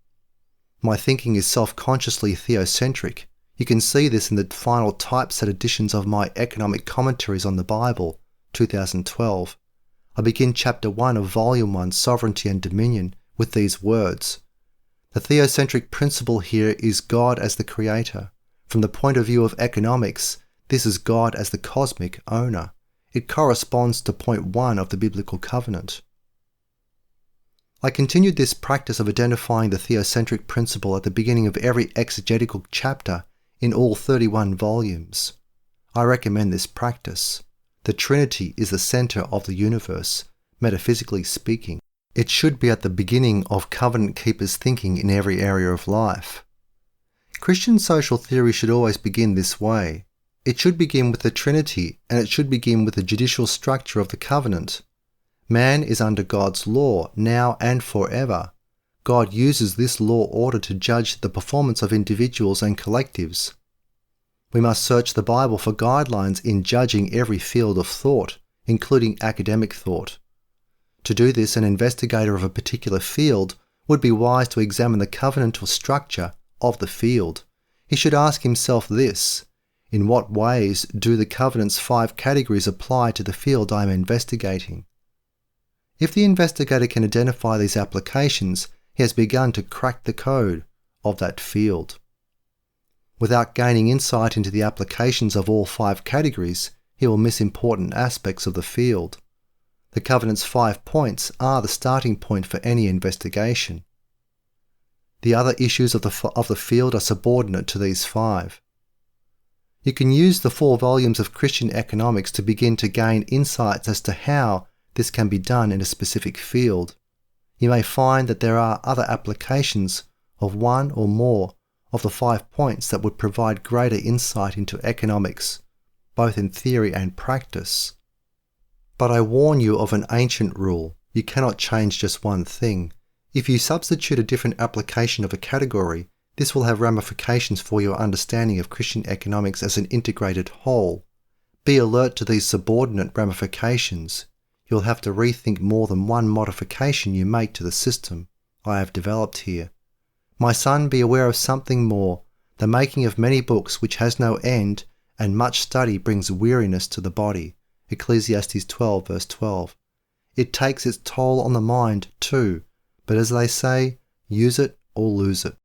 My thinking is self-consciously theocentric. You can see this in the final typeset editions of my Economic Commentaries on the Bible, 2012. I begin Chapter 1 of Volume 1, Sovereignty and Dominion, with these words: the theocentric principle here is God as the creator. From the point of view of economics, this is God as the cosmic owner. It corresponds to point 1 of the biblical covenant. I continued this practice of identifying the theocentric principle at the beginning of every exegetical chapter in all 31 volumes. I recommend this practice. The Trinity is the center of the universe, metaphysically speaking. It should be at the beginning of covenant keepers' thinking in every area of life. Christian social theory should always begin this way. It should begin with the Trinity, and it should begin with the judicial structure of the covenant. Man is under God's law, now and forever. God uses this law order to judge the performance of individuals and collectives. We must search the Bible for guidelines in judging every field of thought, including academic thought. To do this, an investigator of a particular field would be wise to examine the covenantal structure of the field. He should ask himself this: in what ways do the covenant's 5 categories apply to the field I am investigating? If the investigator can identify these applications, he has begun to crack the code of that field. Without gaining insight into the applications of all 5 categories, he will miss important aspects of the field. The covenant's 5 points are the starting point for any investigation. The other issues of the field are subordinate to these 5. You can use the 4 volumes of Christian economics to begin to gain insights as to how this can be done in a specific field. You may find that there are other applications of 1 or more of the 5 points that would provide greater insight into economics, both in theory and practice. But I warn you of an ancient rule: you cannot change just one thing. If you substitute a different application of a category, this will have ramifications for your understanding of Christian economics as an integrated whole. Be alert to these subordinate ramifications. You'll have to rethink more than one modification you make to the system I have developed here. My son, be aware of something more. The making of many books which has no end, and much study brings weariness to the body. Ecclesiastes 12 verse 12. It takes its toll on the mind too, but as they say, use it or lose it.